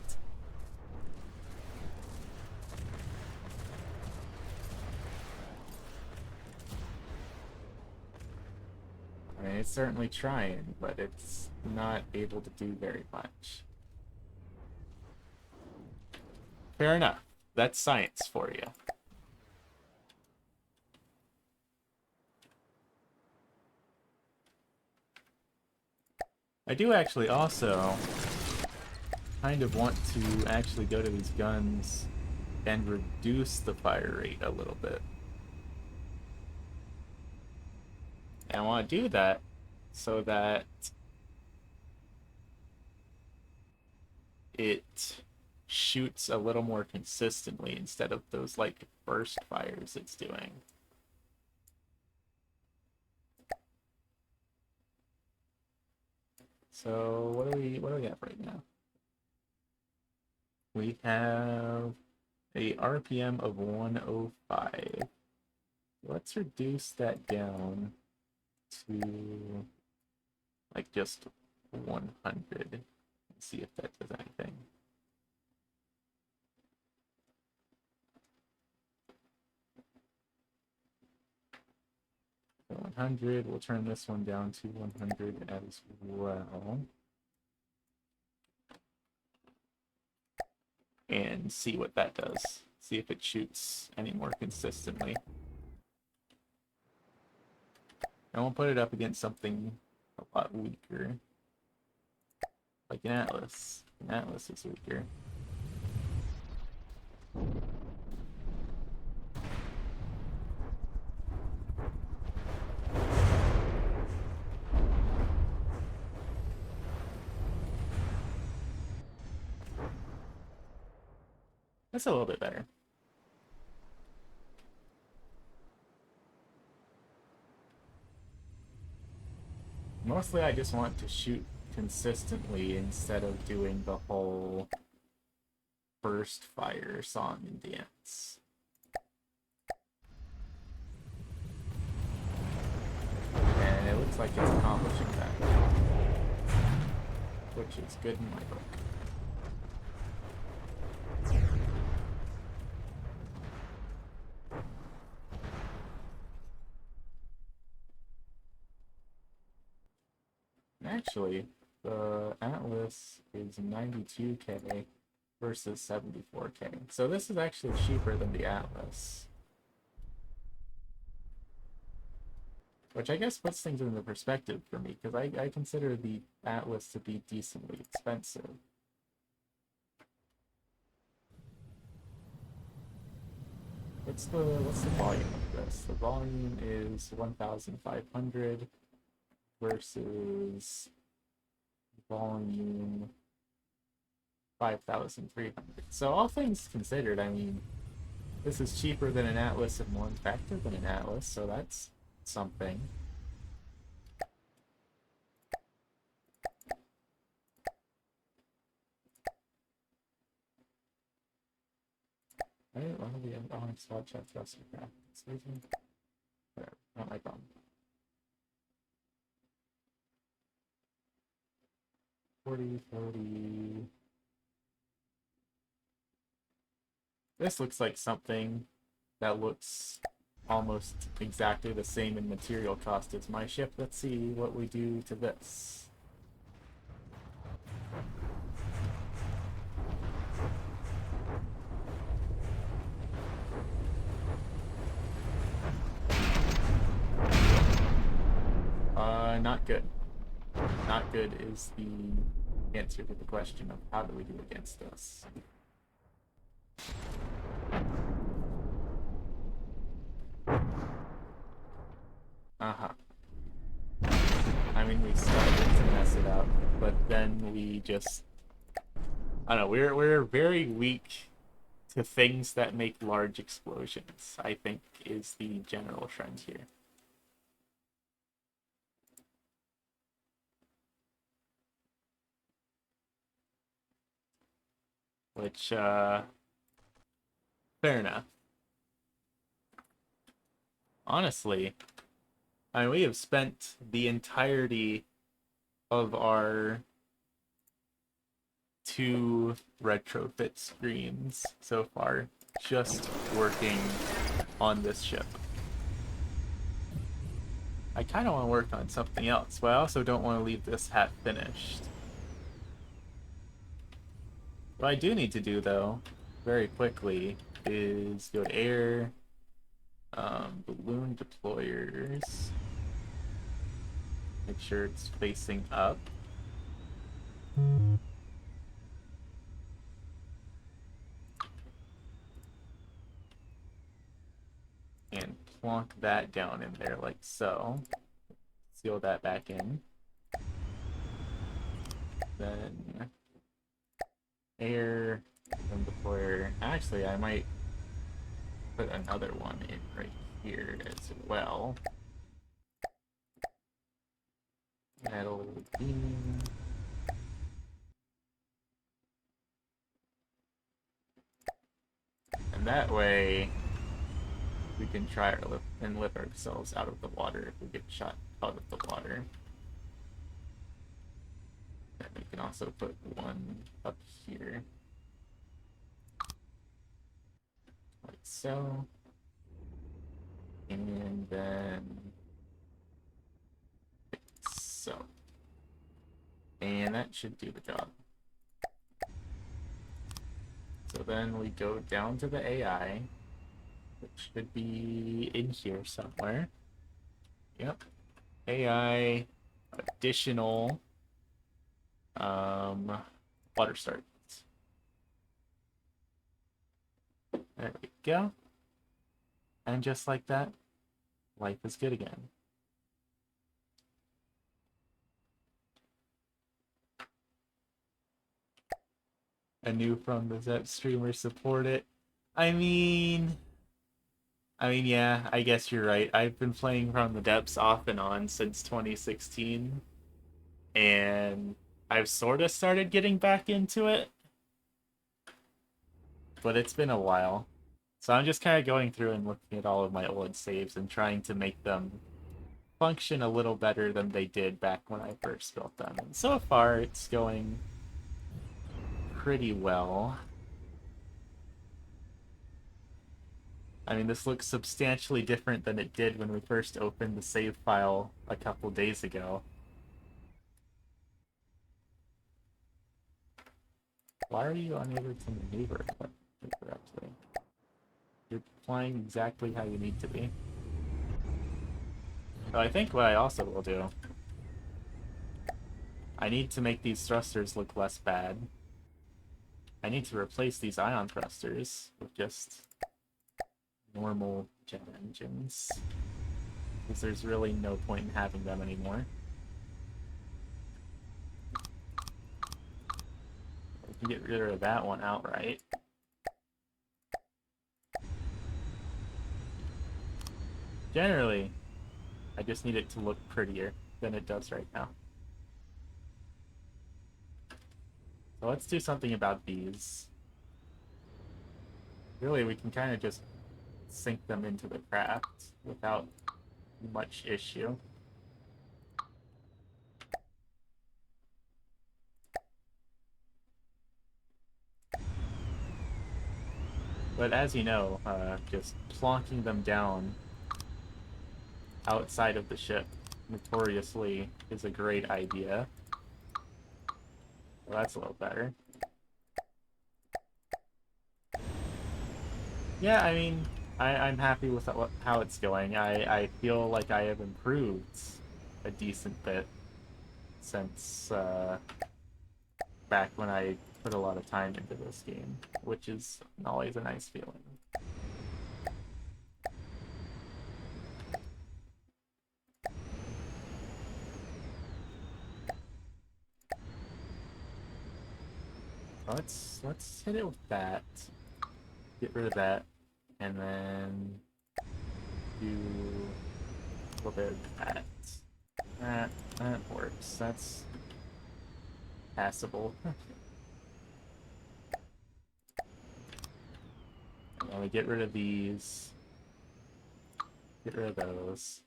I mean, it's certainly trying, but it's not able to do very much. Fair enough. That's science for you. I do actually also kind of want to actually go to these guns and reduce the fire rate a little bit. And I want to do that so that it shoots a little more consistently instead of those like burst fires it's doing. So what do we have right now? We have a RPM of 105. Let's reduce that down to like just 100 and see if that does anything. So 100, we'll turn this one down to 100 as well. And see what that does. See if it shoots any more consistently. I won't put it up against something a lot weaker. Like an Atlas. An Atlas is weaker. That's a little bit better. Mostly I just want to shoot consistently instead of doing the whole burst fire song and dance. And it looks like it's accomplishing that, which is good in my book. Actually, the Atlas is 92k versus 74k. So this is actually cheaper than the Atlas. Which I guess puts things into perspective for me, because I consider the Atlas to be decently expensive. What's the volume of this? The volume is 1,500 versus volume 5,300. So all things considered, I mean, this is cheaper than an Atlas and more effective than an Atlas, so that's something. Right? One of the on spot check thrust craft. Whatever, not my problem. 40, 40. This looks like something that looks almost exactly the same in material cost as my ship. Let's see what we do to this. Not good. Not good is the answer to the question of how do we do against this. Uh-huh. I mean, we started to mess it up, but then we just... I don't know, we're very weak to things that make large explosions, I think is the general trend here. Which, fair enough. Honestly, I mean, we have spent the entirety of our 2 retrofit screens so far just working on this ship. I kind of want to work on something else, but I also don't want to leave this half finished. What I do need to do, though, very quickly is go to air, balloon deployers, make sure it's facing up. And plonk that down in there like so. Seal that back in. Then air, and deployer. Actually, I might put another one in right here as well. Metal beam. And that way, we can try our and lift ourselves out of the water if we get shot out of the water. And we can also put one up here. Like so. And then like so. And that should do the job. So then we go down to the AI, which should be in here somewhere. Yep. AI additional water start. There we go. And just like that, life is good again. A new from the Zep streamer support it. I mean, yeah, I guess you're right. I've been playing From the Depths off and on since 2016, and I've sort of started getting back into it, but it's been a while. So I'm just kind of going through and looking at all of my old saves and trying to make them function a little better than they did back when I first built them. And so far, it's going pretty well. I mean, this looks substantially different than it did when we first opened the save file a couple days ago. Why are you unable to maneuver correctly? You're flying exactly how you need to be. So I think what I also will do, I need to make these thrusters look less bad. I need to replace these ion thrusters with just normal jet engines, because there's really no point in having them anymore. We can get rid of that one outright. Generally, I just need it to look prettier than it does right now. So let's do something about these. Really, we can kind of just sink them into the craft without much issue. But as you know, just plonking them down outside of the ship notoriously is a great idea. Well, that's a little better. Yeah, I mean, I'm happy with how it's going. I feel like I have improved a decent bit since back when I put a lot of time into this game, which is always a nice feeling. Let's hit it with that. Get rid of that, and then do a little bit of that. That works. That's passable. And we get rid of these. Get rid of those.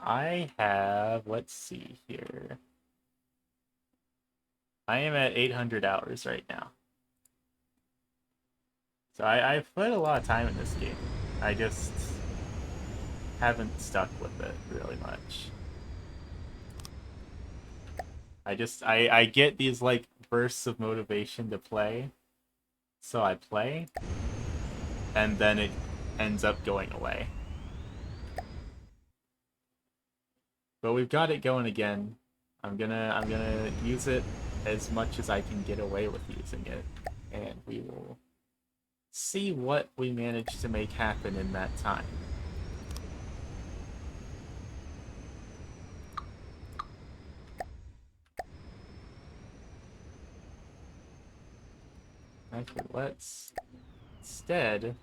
I have, let's see here. I am at 800 hours right now. So I've put a lot of time in this game. I just haven't stuck with it really much. I get these like bursts of motivation to play, so I play, and then it ends up going away. But we've got it going again. I'm gonna use it as much as I can get away with using it, and we will see what we manage to make happen in that time. Actually, let's instead.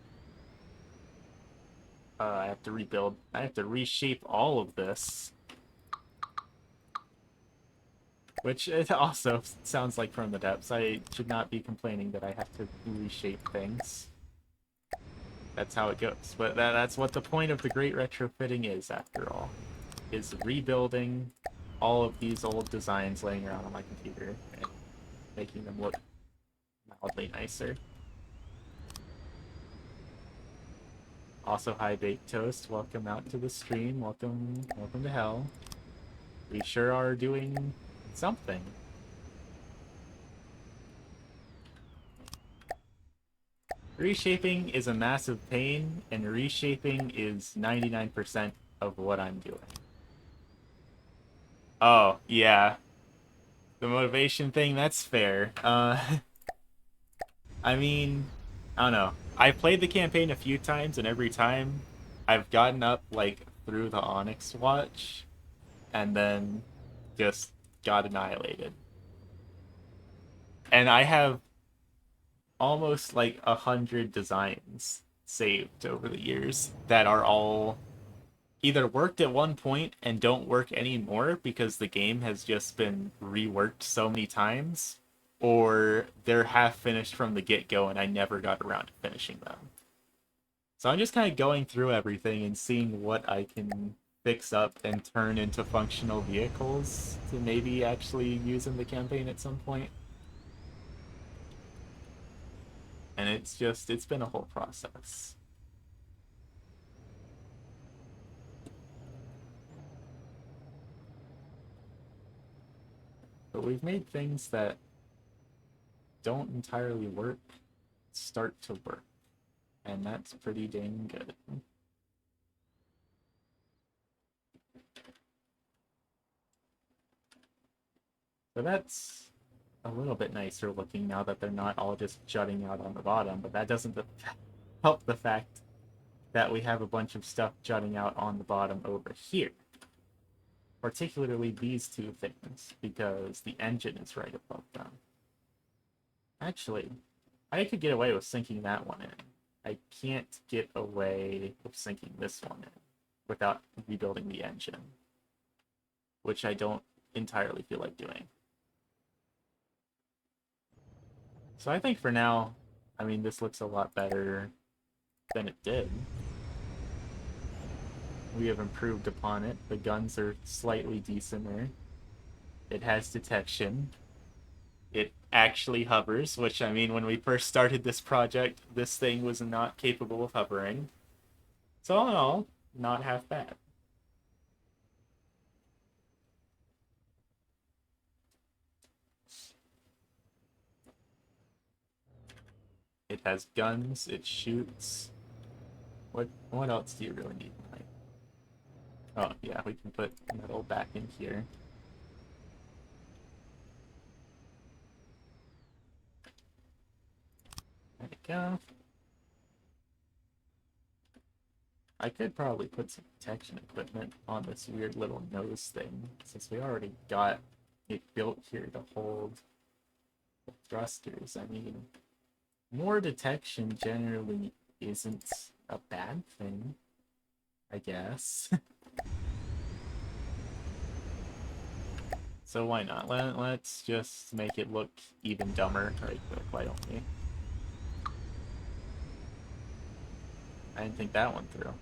I have to rebuild. I have to reshape all of this. Which it also sounds like from the depths. I should not be complaining that I have to reshape things. That's how it goes. But that's what the point of the great retrofitting is, after all. Is rebuilding all of these old designs laying around on my computer and making them look mildly nicer. Also, hi Baked Toast. Welcome out to the stream. Welcome to hell. We sure are doing something. Reshaping is a massive pain, and reshaping is 99% of what I'm doing. Oh, yeah. The motivation thing, that's fair. I mean, I don't know. I've played the campaign a few times, and every time I've gotten up, like, through the Onyx Watch, and then just got annihilated. And I have almost like 100 designs saved over the years that are all either worked at one point and don't work anymore because the game has just been reworked so many times, or they're half finished from the get-go and I never got around to finishing them. So I'm just kind of going through everything and seeing what I can fix up and turn into functional vehicles to maybe actually use in the campaign at some point. And it's been a whole process. But we've made things that don't entirely work start to work. And that's pretty dang good. So that's a little bit nicer looking now that they're not all just jutting out on the bottom, but that doesn't help the fact that we have a bunch of stuff jutting out on the bottom over here. Particularly these two things, because the engine is right above them. Actually, I could get away with sinking that one in. I can't get away with sinking this one in without rebuilding the engine, which I don't entirely feel like doing. So I think for now, I mean, this looks a lot better than it did. We have improved upon it. The guns are slightly decenter. It has detection. It actually hovers, which, I mean, when we first started this project, this thing was not capable of hovering. So all in all, not half bad. It has guns, it shoots. What else do you really need? Like, oh yeah, we can put metal back in here. There we go. I could probably put some protection equipment on this weird little nose thing, since we already got it built here to hold the thrusters. I mean, more detection generally isn't a bad thing, I guess. So why not? Let's just make it look even dumber right quick, why don't we? I didn't think that one through.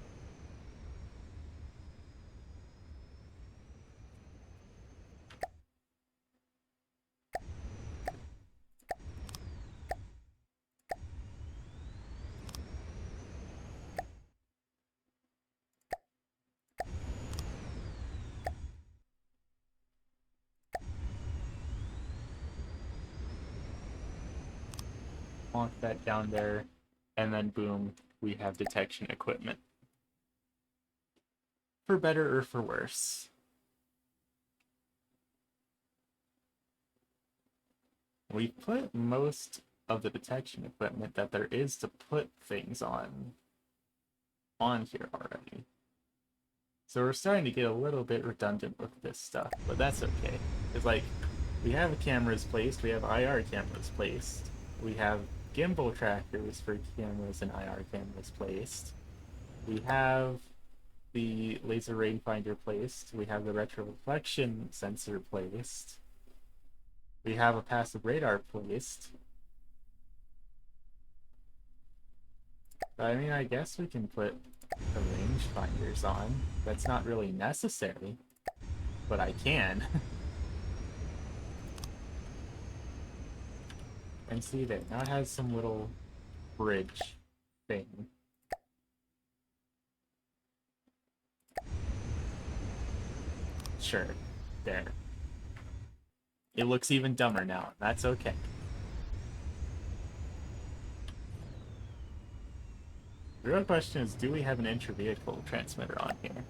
plonk that down there, and then boom, we have detection equipment. For better or for worse. We put most of the detection equipment that there is to put things on here already. So we're starting to get a little bit redundant with this stuff, but that's okay. It's like, we have cameras placed, we have IR cameras placed, we have gimbal trackers for cameras and IR cameras placed, we have the laser rangefinder placed, we have the retroreflection sensor placed, we have a passive radar placed. I mean, I guess we can put the rangefinders on. That's not really necessary, but I can. And see there, now it has some little bridge thing. Sure, there. It looks even dumber now, that's okay. The real question is, do we have an intra-vehicle transmitter on here?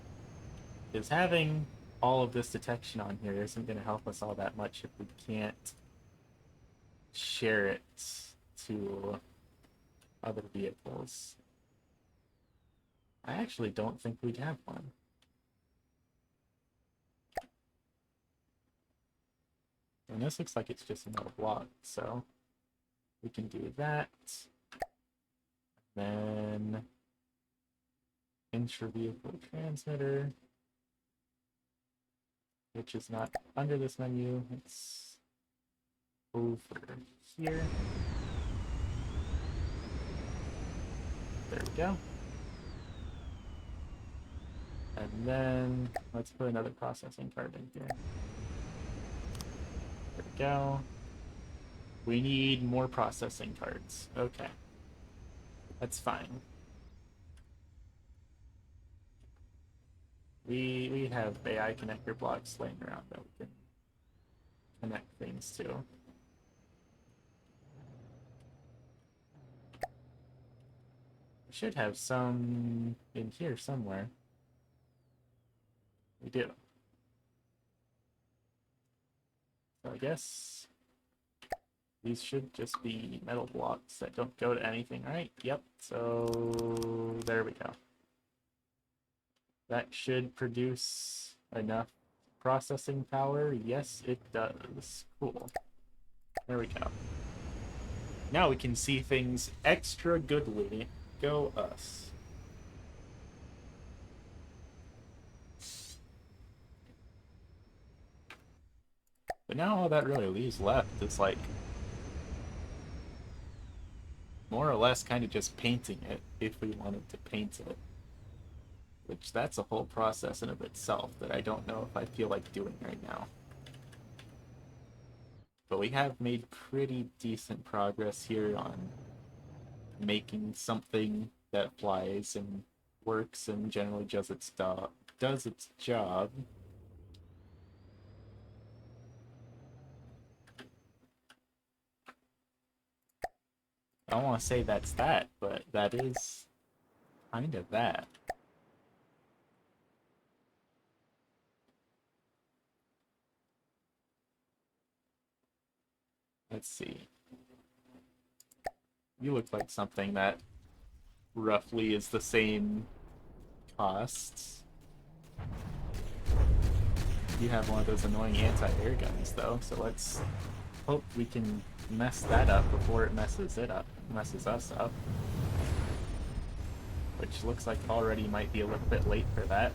Because having all of this detection on here isn't going to help us all that much if we can't share it to other vehicles. I actually don't think we'd have one. And this looks like it's just a metal block, so we can do that. Then intra-vehicle transmitter, which is not under this menu, it's over here. There we go. And then let's put another processing card in here. There we go. We need more processing cards. Okay. That's fine. We have AI connector blocks laying around that we can connect things to. We should have some in here somewhere. We do. So I guess these should just be metal blocks that don't go to anything, right? Yep, so there we go. That should produce enough processing power. Yes, it does. Cool. There we go. Now we can see things extra goodly. Go us. But now all that really leaves left is like more or less kind of just painting it if we wanted to paint it. Which that's a whole process in of itself that I don't know if I feel like doing right now. But we have made pretty decent progress here on making something that flies and works and generally does its job. I don't want to say that's that, but that is kind of that. Let's see. You look like something that roughly is the same costs. You have one of those annoying anti-air guns, though, so let's hope we can mess that up before it messes us up. Which looks like already might be a little bit late for that.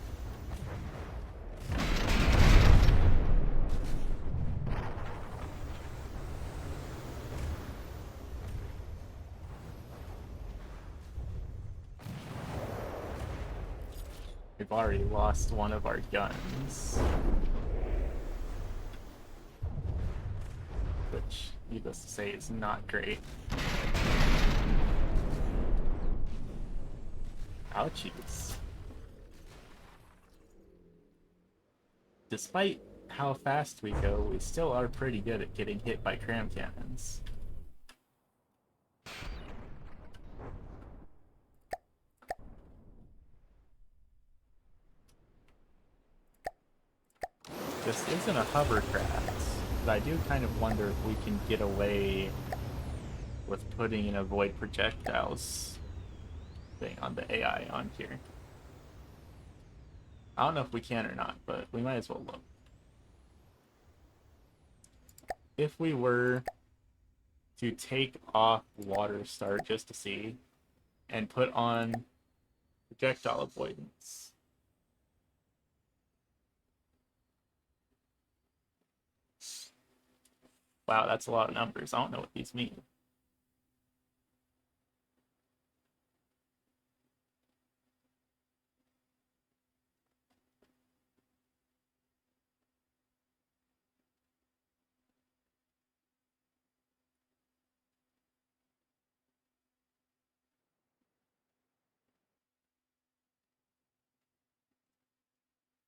We've already lost one of our guns. Which, needless to say, is not great. Ouchies. Despite how fast we go, we still are pretty good at getting hit by cram cannons. this isn't a hovercraft, but I do kind of wonder if we can get away with putting an avoid projectiles thing on the AI on here. I don't know if we can or not, but we might as well look. If we were to take off water start just to see and put on projectile avoidance. Wow, that's a lot of numbers. I don't know what these mean.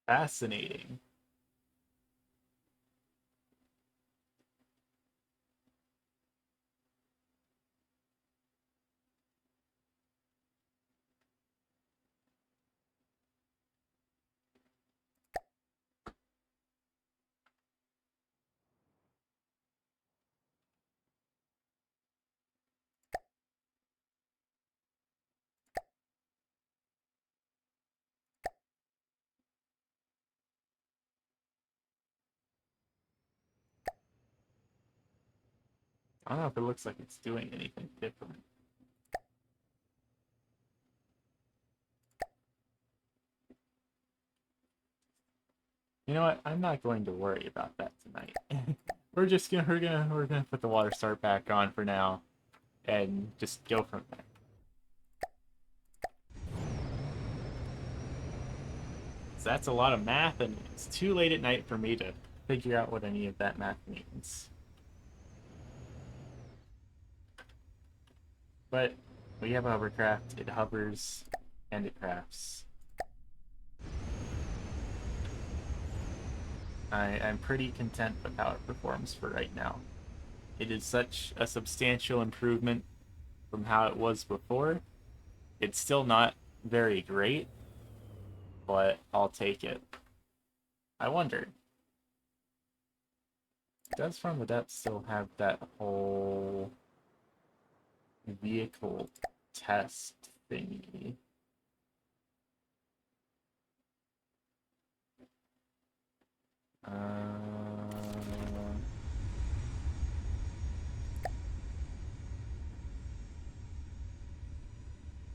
Fascinating. I don't know if it looks like it's doing anything different. You know what? I'm not going to worry about that tonight. We're gonna put the water start back on for now and just go from there. So that's a lot of math, and it's too late at night for me to figure out what any of that math means. But we have a hovercraft, it hovers, and it crafts. I'm pretty content with how it performs for right now. It is such a substantial improvement from how it was before. It's still not very great, but I'll take it. I wonder, does From the Depths still have that whole vehicle test thingy?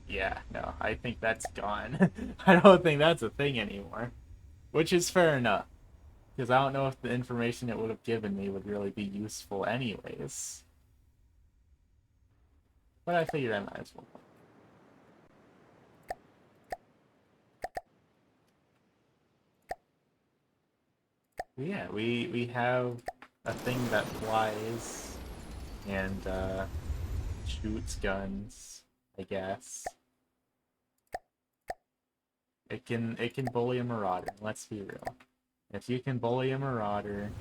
Yeah, no, I think that's gone. I don't think that's a thing anymore, which is fair enough, because I don't know if the information it would have given me would really be useful anyways. But I figured I might as well. Yeah, we have a thing that flies and shoots guns, I guess. It can bully a marauder. Let's be real. If you can bully a marauder,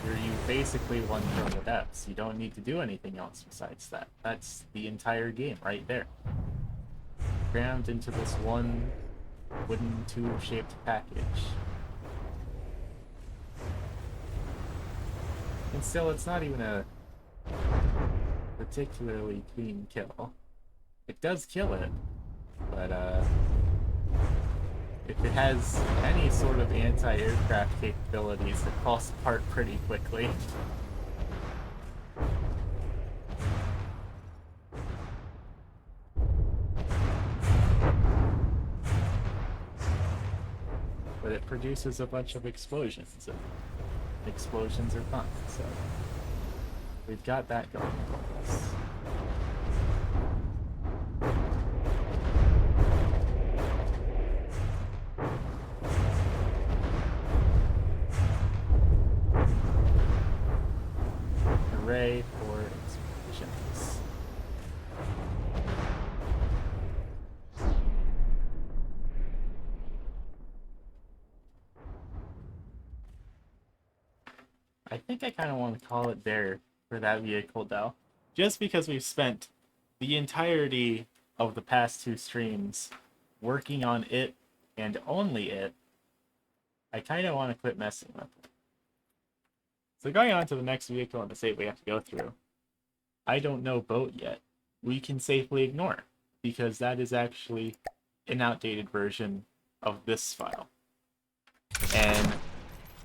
you basically won From the Depths. You don't need to do anything else besides that. That's the entire game right there. Crammed into this one wooden tube-shaped package. And still, it's not even a particularly clean kill. It does kill it, but if it has any sort of anti-aircraft capabilities, it falls apart pretty quickly. But it produces a bunch of explosions, and explosions are fun, so we've got that going for us. Hooray for explosions. I think I kind of want to call it there for that vehicle, though. Just because we've spent the entirety of the past two streams working on it and only it, I kind of want to quit messing with it. So going on to the next vehicle on the save we have to go through. I don't know boat yet. We can safely ignore, because that is actually an outdated version of this file. And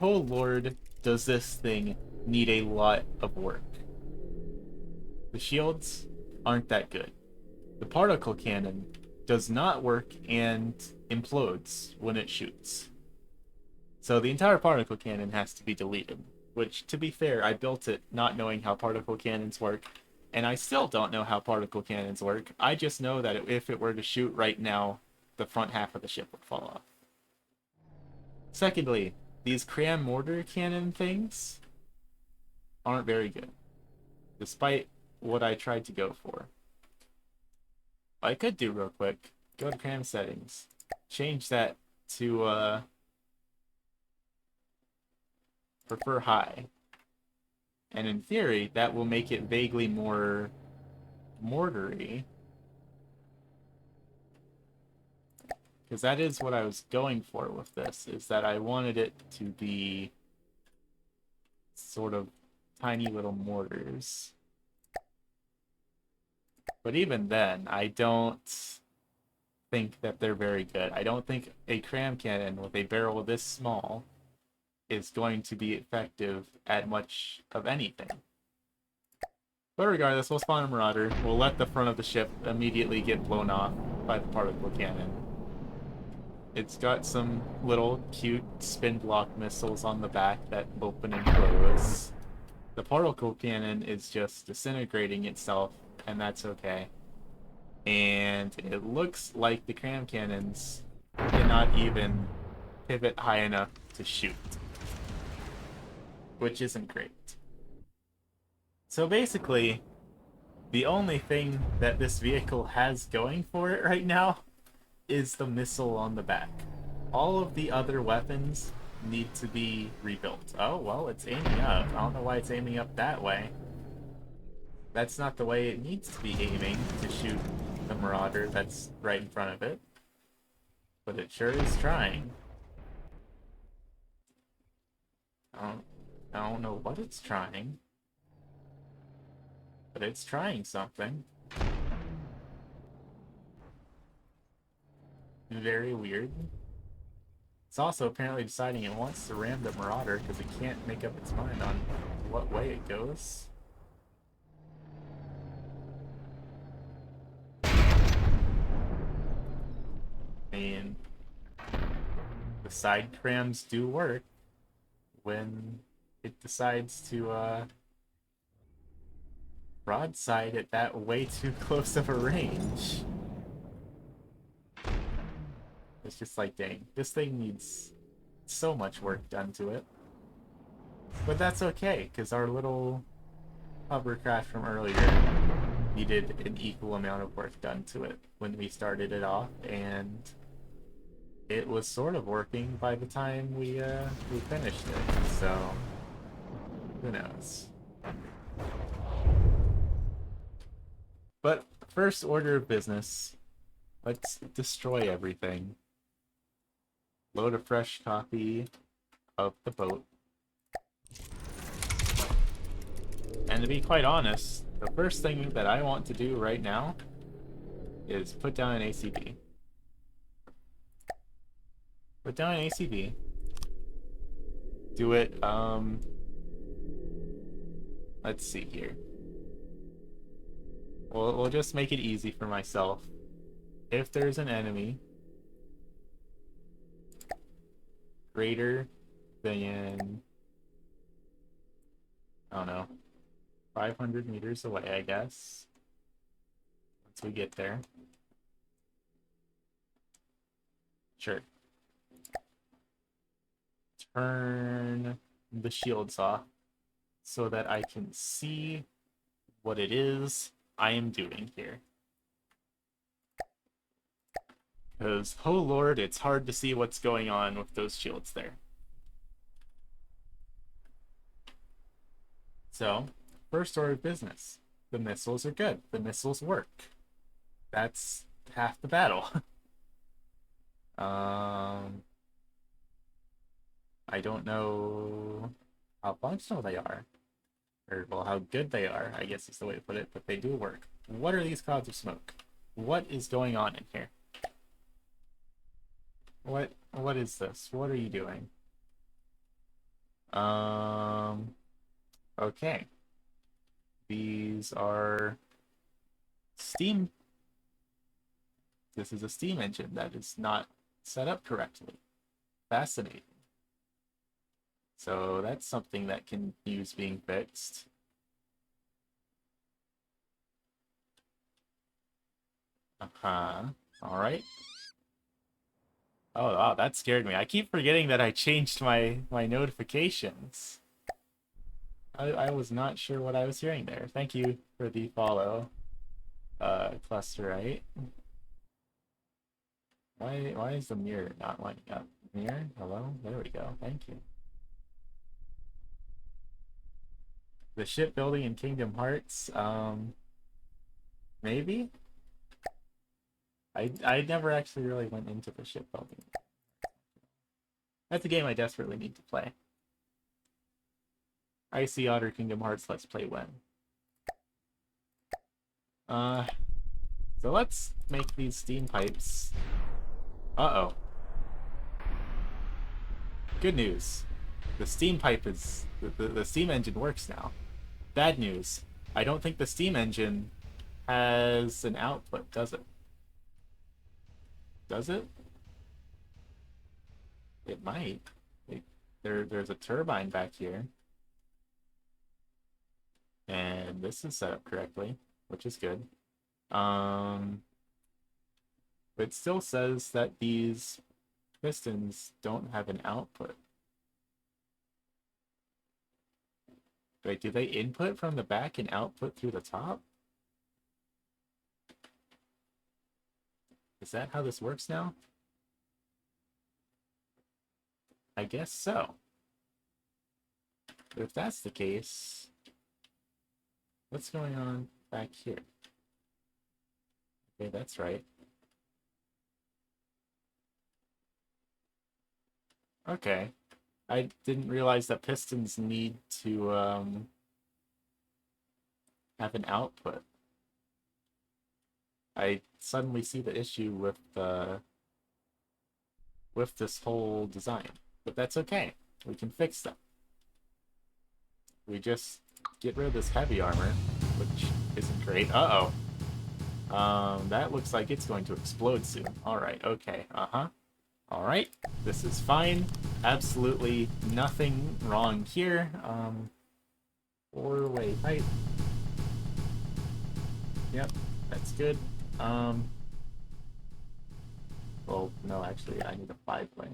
oh lord, does this thing need a lot of work. The shields aren't that good. The particle cannon does not work and implodes when it shoots. So the entire particle cannon has to be deleted, which, to be fair, I built it not knowing how particle cannons work, and I still don't know how particle cannons work. I just know that if it were to shoot right now, the front half of the ship would fall off. Secondly, these cram mortar cannon things aren't very good, despite what I tried to go for. What I could do real quick, go to cram settings, change that to prefer high. And in theory, that will make it vaguely more mortary. Because that is what I was going for with this, is that I wanted it to be sort of tiny little mortars. But even then, I don't think that they're very good. I don't think a cram cannon with a barrel this small is going to be effective at much of anything. But regardless, we'll spawn a Marauder. We'll let the front of the ship immediately get blown off by the particle cannon. It's got some little cute spin block missiles on the back that open and close. The particle cannon is just disintegrating itself, and that's okay. And it looks like the cram cannons cannot even pivot high enough to shoot, which isn't great. So basically, the only thing that this vehicle has going for it right now is the missile on the back. All of the other weapons need to be rebuilt. Oh, well, it's aiming up. I don't know why it's aiming up that way. That's not the way it needs to be aiming to shoot the Marauder that's right in front of it. But it sure is trying. I don't know what it's trying. But it's trying something. Very weird. It's also apparently deciding it wants to ram the Marauder because it can't make up its mind on what way it goes. I mean, the side crams do work when it decides to broadside at that way too close of a range. It's just like, dang, this thing needs so much work done to it. But that's okay, because our little hovercraft from earlier needed an equal amount of work done to it when we started it off, and it was sort of working by the time we finished it, so who knows. But first order of business, let's destroy everything. Load a fresh copy of the boat. And to be quite honest, the first thing that I want to do right now is put down an ACB. Put down an ACB. Do it, let's see here. We'll just make it easy for myself. If there's an enemy greater than, I don't know, 500 meters away, I guess. Once we get there. Sure. Turn the shields off so that I can see what it is I am doing here. Because, oh lord, it's hard to see what's going on with those shields there. So, first order of business. The missiles are good. The missiles work. That's half the battle. I don't know how functional they are. Or, well, how good they are, I guess is the way to put it, but they do work. What are these clouds of smoke? What is going on in here? What is this? What are you doing? Okay. These are steam. This is a steam engine that is not set up correctly. Fascinating. So that's something that can use being fixed. Uh-huh. All right. Oh, wow, that scared me. I keep forgetting that I changed my notifications. I was not sure what I was hearing there. Thank you for the follow, cluster, right? Why is the mirror not lighting up? Mirror? Hello? There we go. Thank you. The shipbuilding in Kingdom Hearts, maybe? I never actually really went into the shipbuilding. That's a game I desperately need to play. Icy Otter Kingdom Hearts Let's Play when? So let's make these steam pipes. Uh-oh. Good news. The steam pipe is... The steam engine works now. Bad news. I don't think the steam engine has an output, does it? Does it? It might. There's a turbine back here. And this is set up correctly, which is good. But it still says that these pistons don't have an output. Wait, do they input from the back and output through the top? Is that how this works now? I guess so. But if that's the case, what's going on back here? Okay, that's right. Okay. I didn't realize that pistons need to have an output. I suddenly see the issue with this whole design. But that's okay. We can fix that. We just get rid of this heavy armor, which isn't great. Uh-oh. That looks like it's going to explode soon. Alright, okay. Uh-huh. Alright. This is fine. Absolutely nothing wrong here. Four-way pipe. Yep, that's good. Well, no, actually, I need a five-way.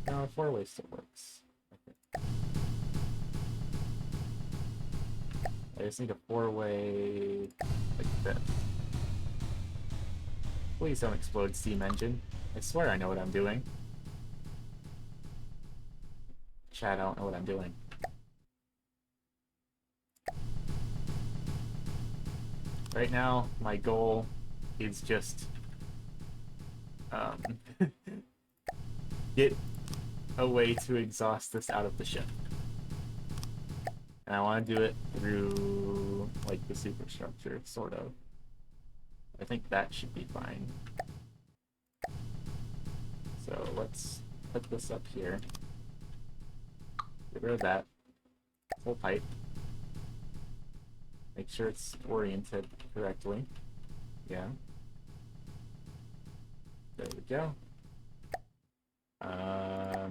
No, four-way still works. Okay. I just need a four-way like this. Please don't explode, steam engine. I swear I know what I'm doing. Chat, I don't know what I'm doing. Right now, my goal is just get a way to exhaust this out of the ship. And I want to do it through, like, the superstructure, sort of. I think that should be fine. So let's put this up here. Get rid of that. Full pipe. Make sure it's oriented correctly. Yeah. There we go.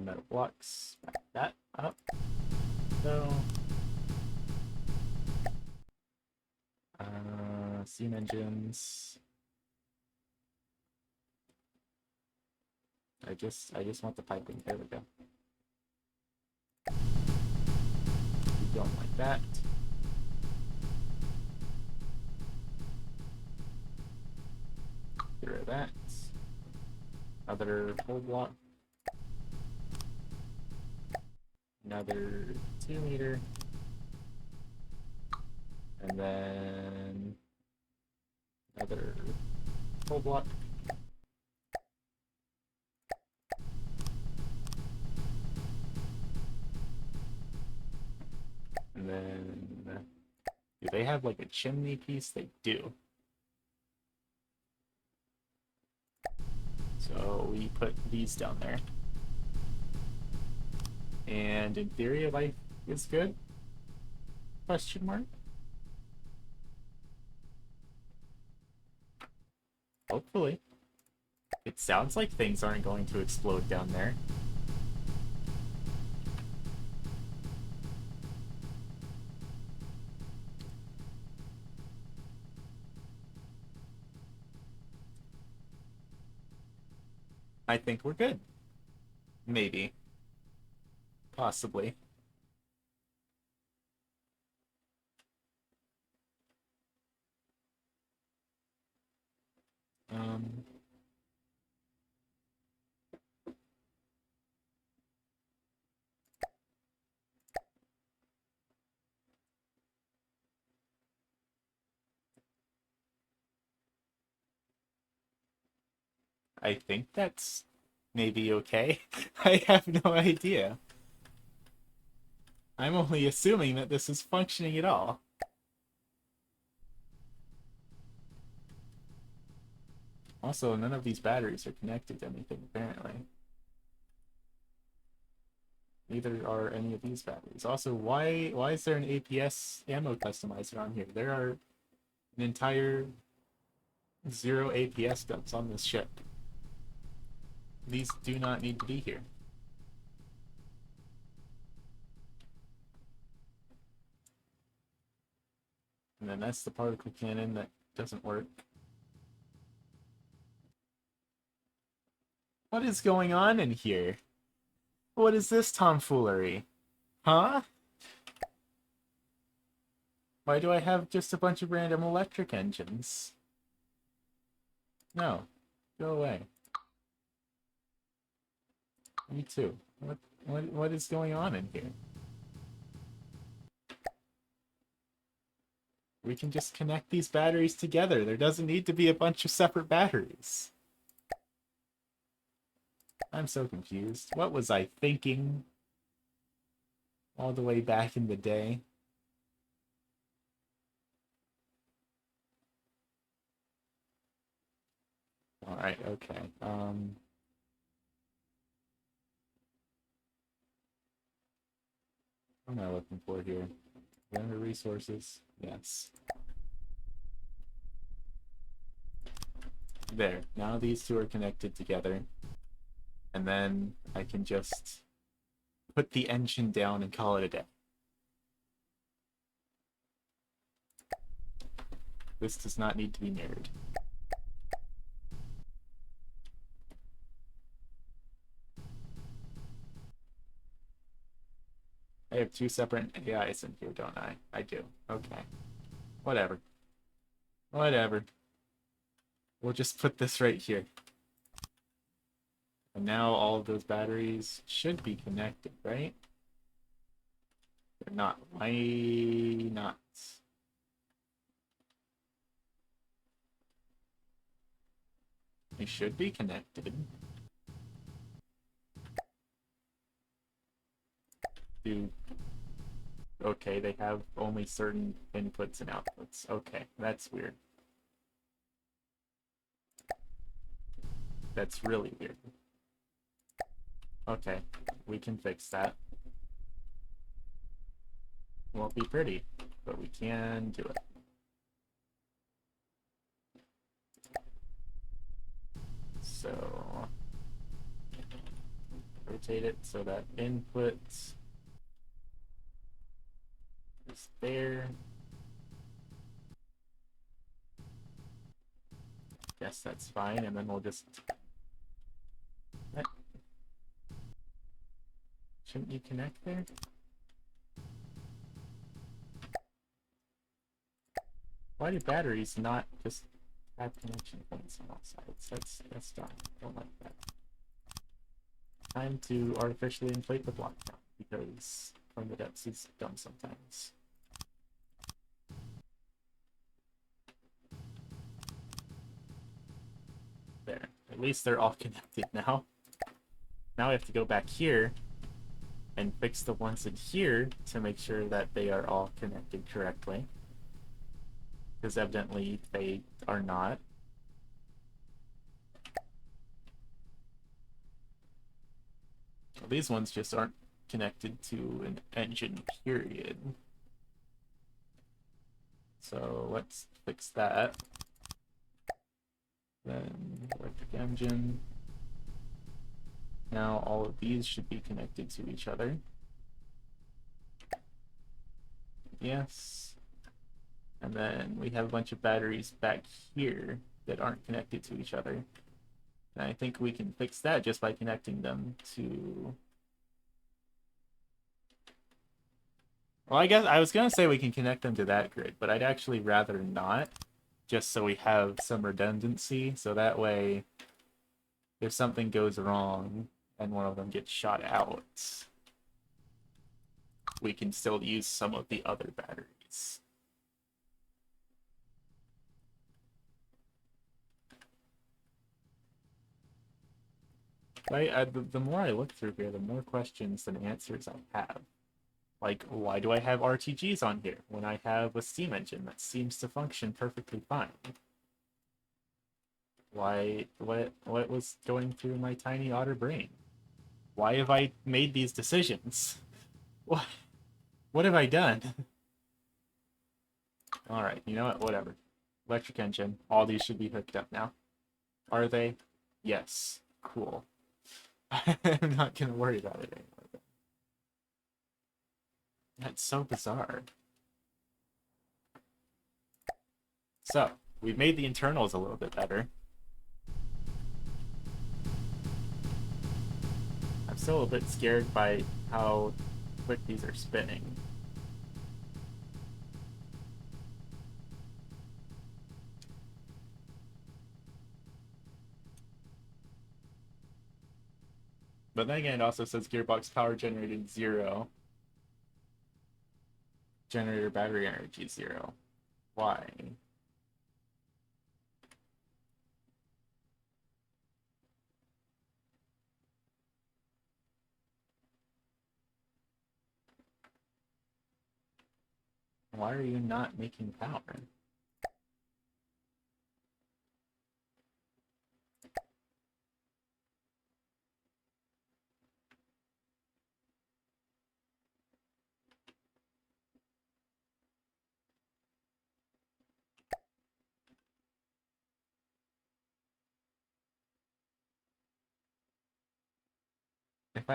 Metal blocks. Back that up. So. Steam engines. I just want the piping. There we go. Keep going like that. Get rid of that. Another full block. Another 2 meter. And then another full block. And then, do they have like a chimney piece? They do. So we put these down there. And in theory, life is good? Question mark? Hopefully. It sounds like things aren't going to explode down there. I think we're good. Maybe. Possibly. Um, I think that's maybe okay. I have no idea. I'm only assuming that this is functioning at all. Also, none of these batteries are connected to anything, apparently. Neither are any of these batteries. Also, why is there an APS ammo customizer on here? There are an entire 0 APS guns on this ship. These do not need to be here. And then that's the particle cannon that doesn't work. What is going on in here? What is this tomfoolery? Huh? Why do I have just a bunch of random electric engines? No. Go away. Me too. What is going on in here? We can just connect these batteries together. There doesn't need to be a bunch of separate batteries. I'm so confused. What was I thinking? All the way back in the day. Alright, okay. What am I looking for here? Render resources. Yes. There. Now these two are connected together. And then I can just put the engine down and call it a day. This does not need to be mirrored. I have two separate AIs in here, don't I? I do. Okay. Whatever. Whatever. We'll just put this right here. And now all of those batteries should be connected, right? They're not. Why not? They should be connected. Okay, they have only certain inputs and outputs. Okay, that's weird. That's really weird. Okay, we can fix that. Won't be pretty, but we can do it. So, rotate it so that input is there. Yes, that's fine, and then we'll just... Shouldn't you connect there? Why do batteries not just have connection points on all sides? That's dumb. Don't like that. Time to artificially inflate the block count, because from the depths is dumb sometimes. There. At least they're all connected now. Now we have to go back here and fix the ones in here to make sure that they are all connected correctly. Because evidently they are not. Well, these ones just aren't connected to an engine, period. So let's fix that. Then electric engine. Now all of these should be connected to each other. Yes. And then we have a bunch of batteries back here that aren't connected to each other. And I think we can fix that just by connecting them to... Well, I guess I was going to say we can connect them to that grid, but I'd actually rather not, just so we have some redundancy, so that way if something goes wrong and one of them gets shot out, we can still use some of the other batteries. The more I look through here, the more questions than answers I have. Like, why do I have RTGs on here when I have a steam engine that seems to function perfectly fine? Why, what was going through my tiny otter brain? Why have I made these decisions? What have I done? Alright, you know what? Whatever. Electric engine. All these should be hooked up now. Are they? Yes. Cool. I'm not gonna worry about it anymore. That's so bizarre. So, we've made the internals a little bit better. I'm still a bit scared by how quick these are spinning. But then again, it also says gearbox power generated 0. Generator battery energy 0. Why? Why are you not making power?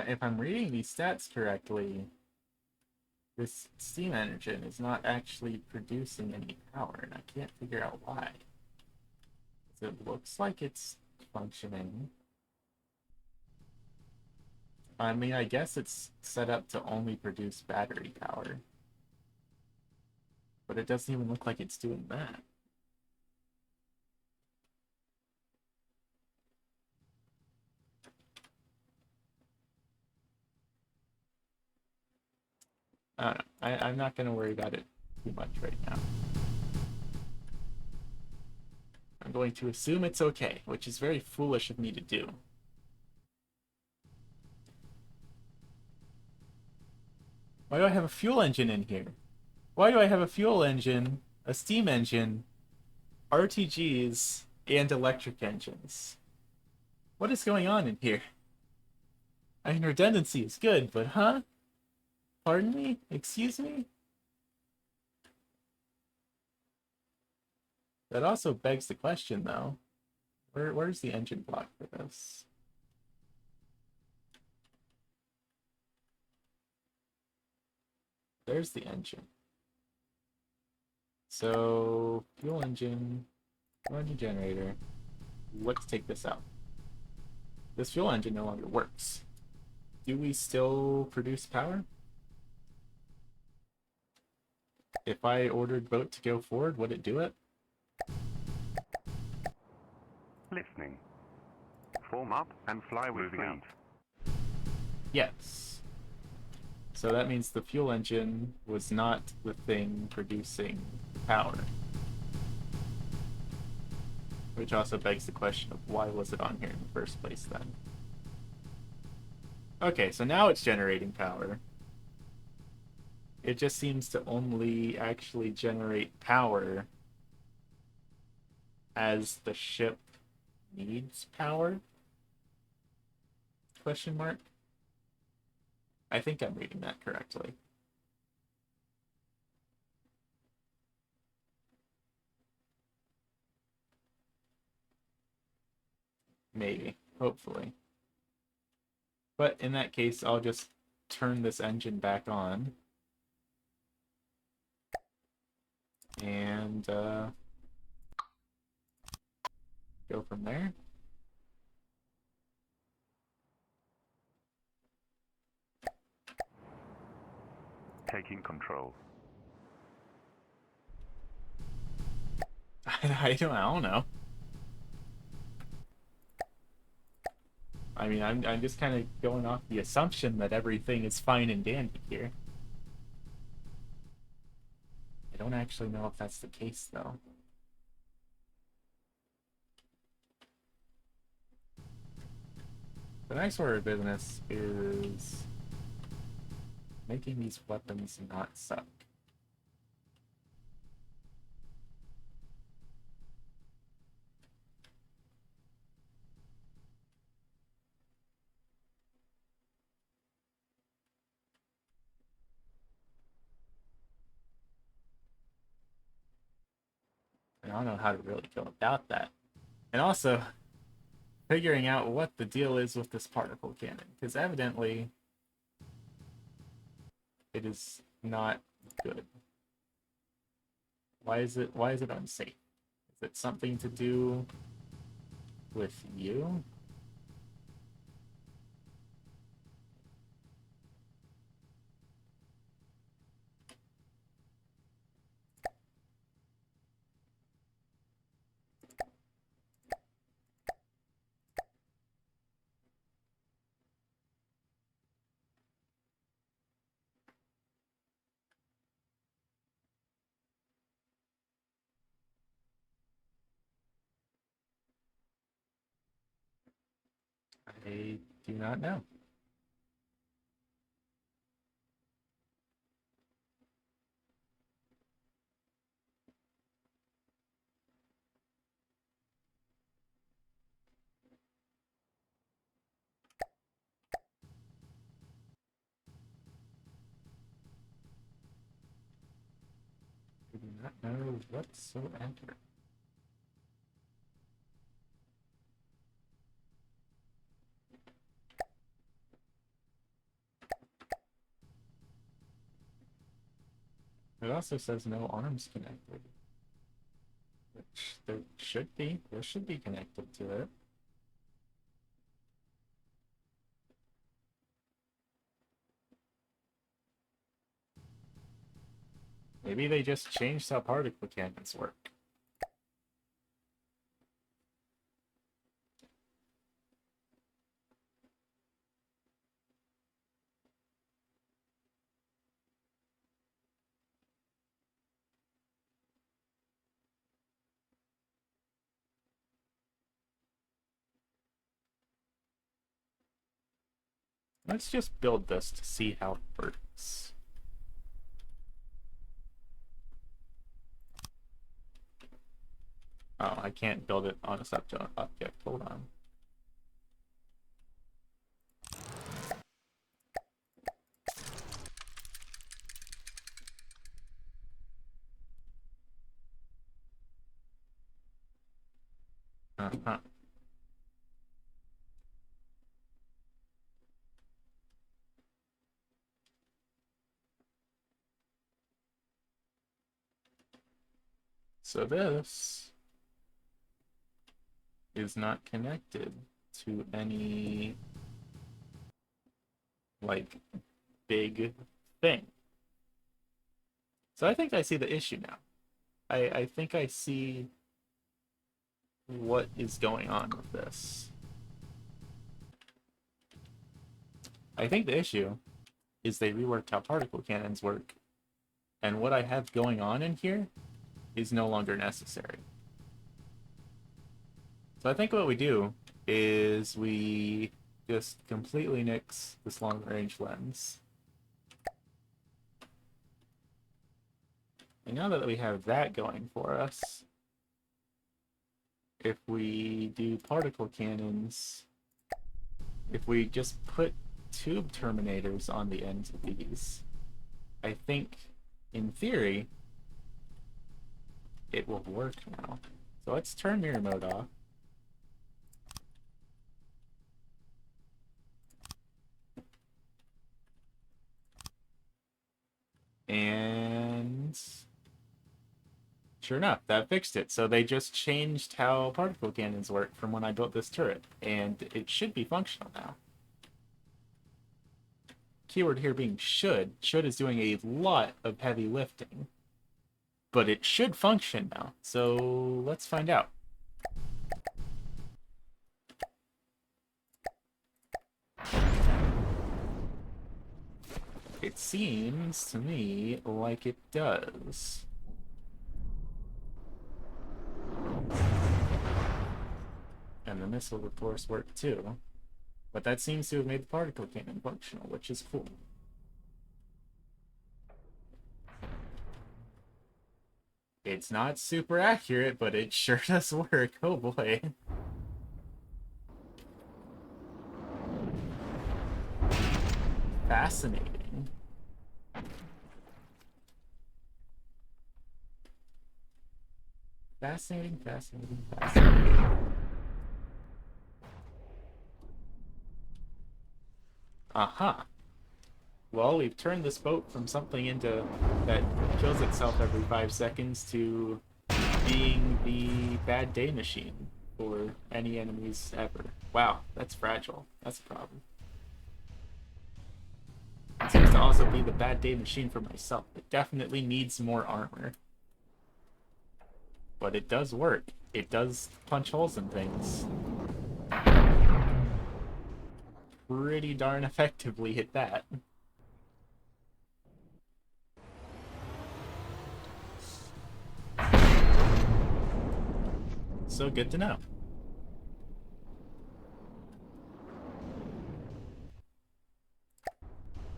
If I'm reading these stats correctly, this steam engine is not actually producing any power, and I can't figure out why. It looks like it's functioning. I mean, I guess it's set up to only produce battery power. But it doesn't even look like it's doing that. I don't know. I'm not going to worry about it too much right now. I'm going to assume it's okay, which is very foolish of me to do. Why do I have a fuel engine in here? Why do I have a fuel engine, a steam engine, RTGs, and electric engines? What is going on in here? I mean, redundancy is good, but huh? Pardon me? Excuse me? That also begs the question, though. Where's the engine block for this? There's the engine. So, fuel engine generator. Let's take this out. This fuel engine no longer works. Do we still produce power? If I ordered boat to go forward, would it do it? Listening. Form up and fly with speed. Yes. So that means the fuel engine was not the thing producing power. Which also begs the question of why was it on here in the first place then? Okay, so now it's generating power. It just seems to only actually generate power as the ship needs power? Question mark? I think I'm reading that correctly. Maybe. Hopefully. But in that case, I'll just turn this engine back on. And go from there. Taking control. I don't know. I mean, I'm just kind of going off the assumption that everything is fine and dandy here. I don't actually know if that's the case, though. The next order of business is making these weapons not suck. I don't know how to really go about that. And also, figuring out what the deal is with this particle cannon, because evidently it is not good. Why is it unsafe? Is it something to do with you? I do not know. I do not know whatsoever. It also says no arms connected, which there should be. There should be connected to it. Maybe they just changed how particle cannons work. Let's just build this to see how it works. Oh, I can't build it on a subject object. Hold on. Uh-huh. So this is not connected to any, like, big thing. So I think I see the issue now. I think I see what is going on with this. I think the issue is they reworked how particle cannons work, and what I have going on in here is no longer necessary. So I think what we do is we just completely nix this long range lens. And now that we have that going for us, if we do particle cannons, if we just put tube terminators on the ends of these, I think, in theory, it will work now. So let's turn mirror mode off. And sure enough, that fixed it. So they just changed how particle cannons work from when I built this turret, and it should be functional now. Keyword here being should. Should is doing a lot of heavy lifting, but it should function now. So let's find out. It seems to me like it does. And the missile, of course, worked too. But that seems to have made the particle cannon functional, which is cool. It's not super accurate, but it sure does work. Oh boy. Fascinating. Fascinating, fascinating, fascinating. Aha. Well, we've turned this boat from something into that kills itself every 5 seconds to being the bad day machine for any enemies ever. Wow, that's fragile. That's a problem. It seems to also be the bad day machine for myself. It definitely needs more armor. But it does work. It does punch holes in things. Pretty darn effectively hit that. So good to know.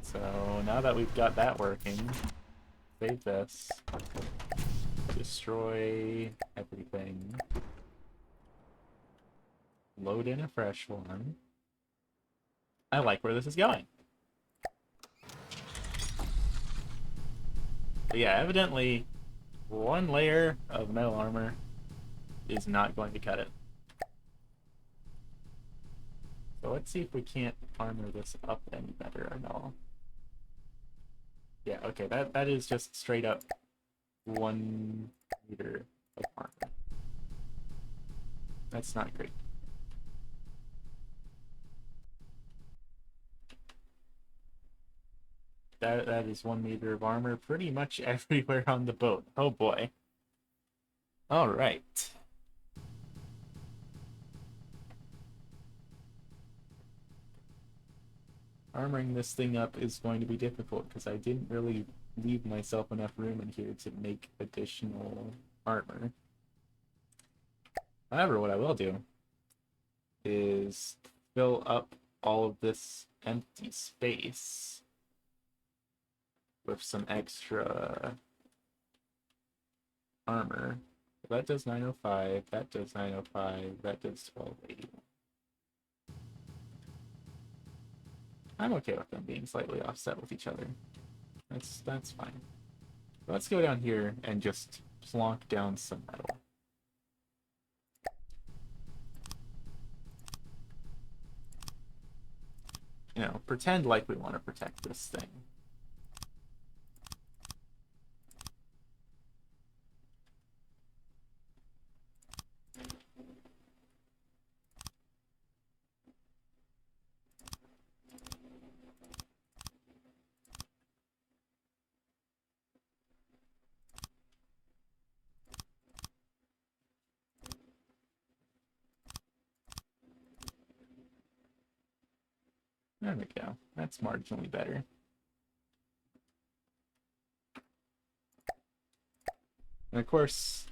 So now that we've got that working, save this, destroy everything, load in a fresh one. I like where this is going. But yeah, evidently, one layer of metal armor is not going to cut it. So let's see if we can't armor this up any better or no. Yeah, okay, that is just straight up 1 meter of armor. That's not great. That is 1 meter of armor pretty much everywhere on the boat. Oh boy. Alright. Armoring this thing up is going to be difficult because I didn't really leave myself enough room in here to make additional armor. However, what I will do is fill up all of this empty space with some extra armor. That does 905, that does 905, that does 1280. I'm okay with them being slightly offset with each other. That's fine. Let's go down here and just plonk down some metal. You know, pretend like we want to protect this thing. There we go. That's marginally better. And of course,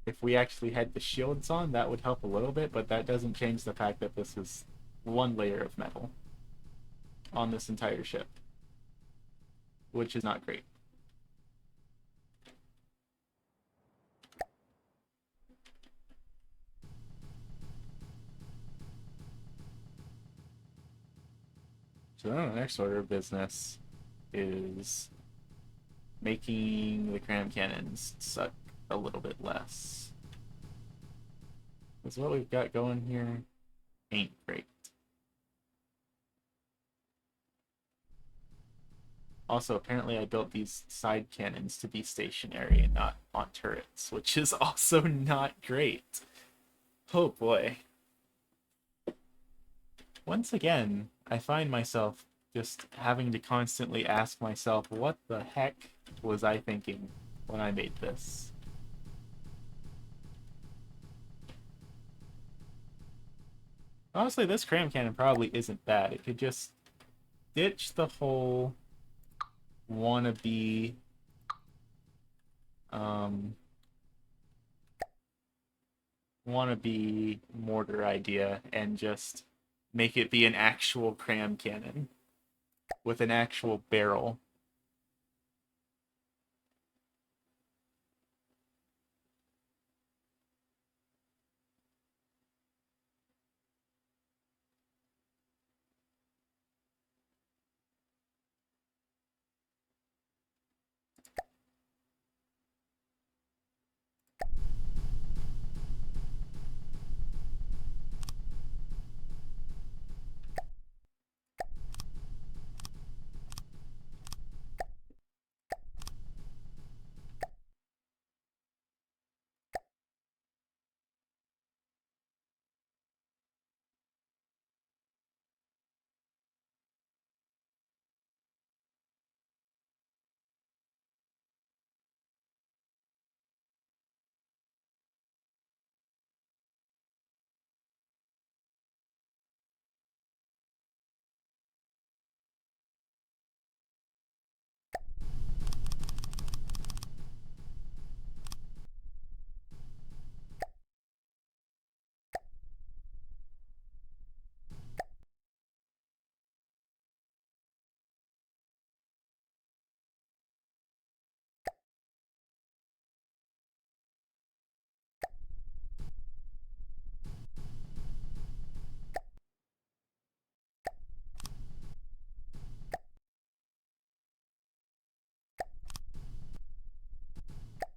if we actually had the shields on, that would help a little bit, but that doesn't change the fact that this is one layer of metal on this entire ship, which is not great. So then the next order of business is making the cram cannons suck a little bit less. Because what we've got going here ain't great. Also, apparently I built these side cannons to be stationary and not on turrets, which is also not great. Oh boy. Once again, I find myself just having to constantly ask myself, what the heck was I thinking when I made this? Honestly, this cram cannon probably isn't bad. It could just ditch the whole wannabe um, wannabe mortar idea and just make it be an actual cram cannon with an actual barrel.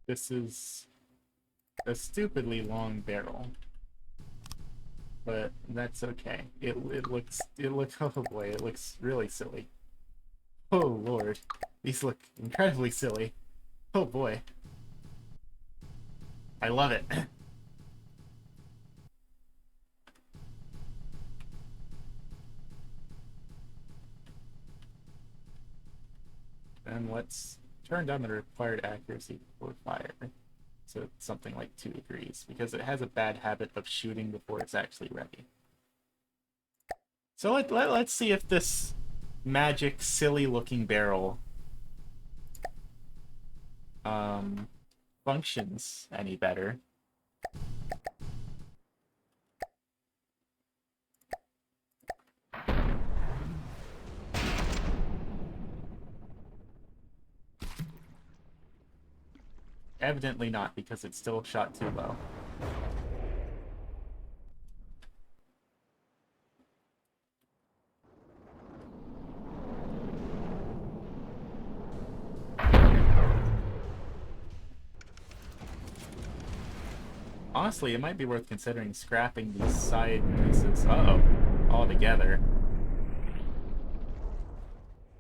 This is a stupidly long barrel, but that's okay. It looks oh boy, it looks really silly. Oh lord, these look incredibly silly. Oh boy, I love it. And let's turn down the required accuracy before fire to something like 2 degrees, because it has a bad habit of shooting before it's actually ready. So let's see if this magic, silly-looking barrel functions any better. Evidently not, because it's still shot too low. Honestly, it might be worth considering scrapping these side pieces. Uh-oh. Altogether.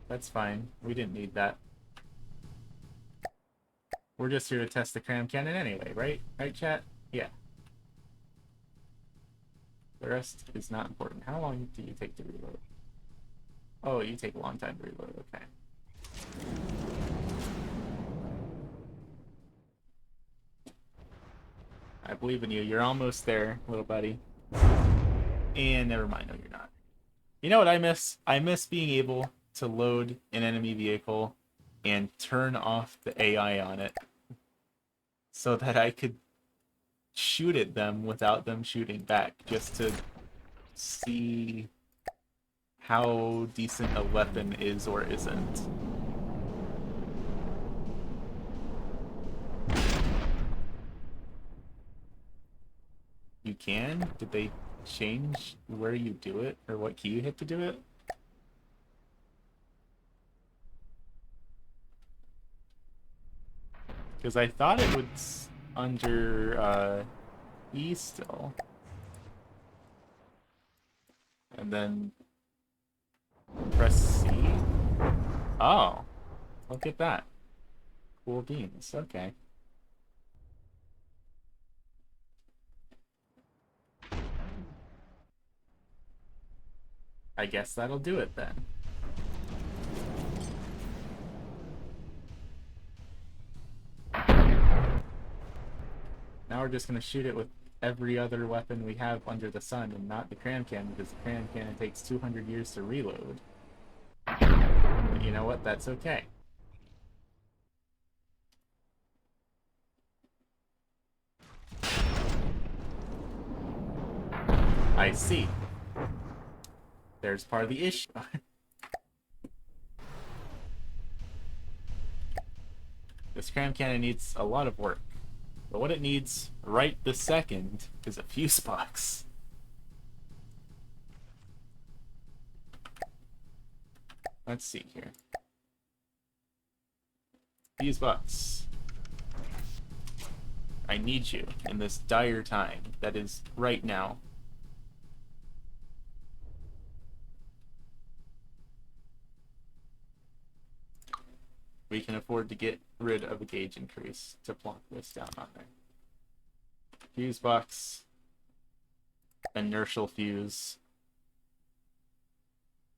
That's fine. We didn't need that. We're just here to test the cram cannon anyway, right? Right, chat? Yeah. The rest is not important. How long do you take to reload? Oh, you take a long time to reload. Okay. I believe in you. You're almost there, little buddy. And never mind. No, you're not. You know what I miss? I miss being able to load an enemy vehicle and turn off the AI on it so that I could shoot at them without them shooting back, just to see how decent a weapon is or isn't. You can? Did they change where you do it or what key you hit to do it? Because I thought it was under E still. And then press C. Oh, look at that. Cool beans. Okay. I guess that'll do it then. Now we're just going to shoot it with every other weapon we have under the sun and not the cram cannon, because the cram cannon takes 200 years to reload. But you know what? That's okay. I see. There's part of the issue. This cram cannon needs a lot of work. But what it needs right this second is a fuse box. Let's see here. Fuse box. I need you in this dire time that is right now. We can afford to get rid of a gauge increase to plonk this down on there. Fuse box. Inertial fuse.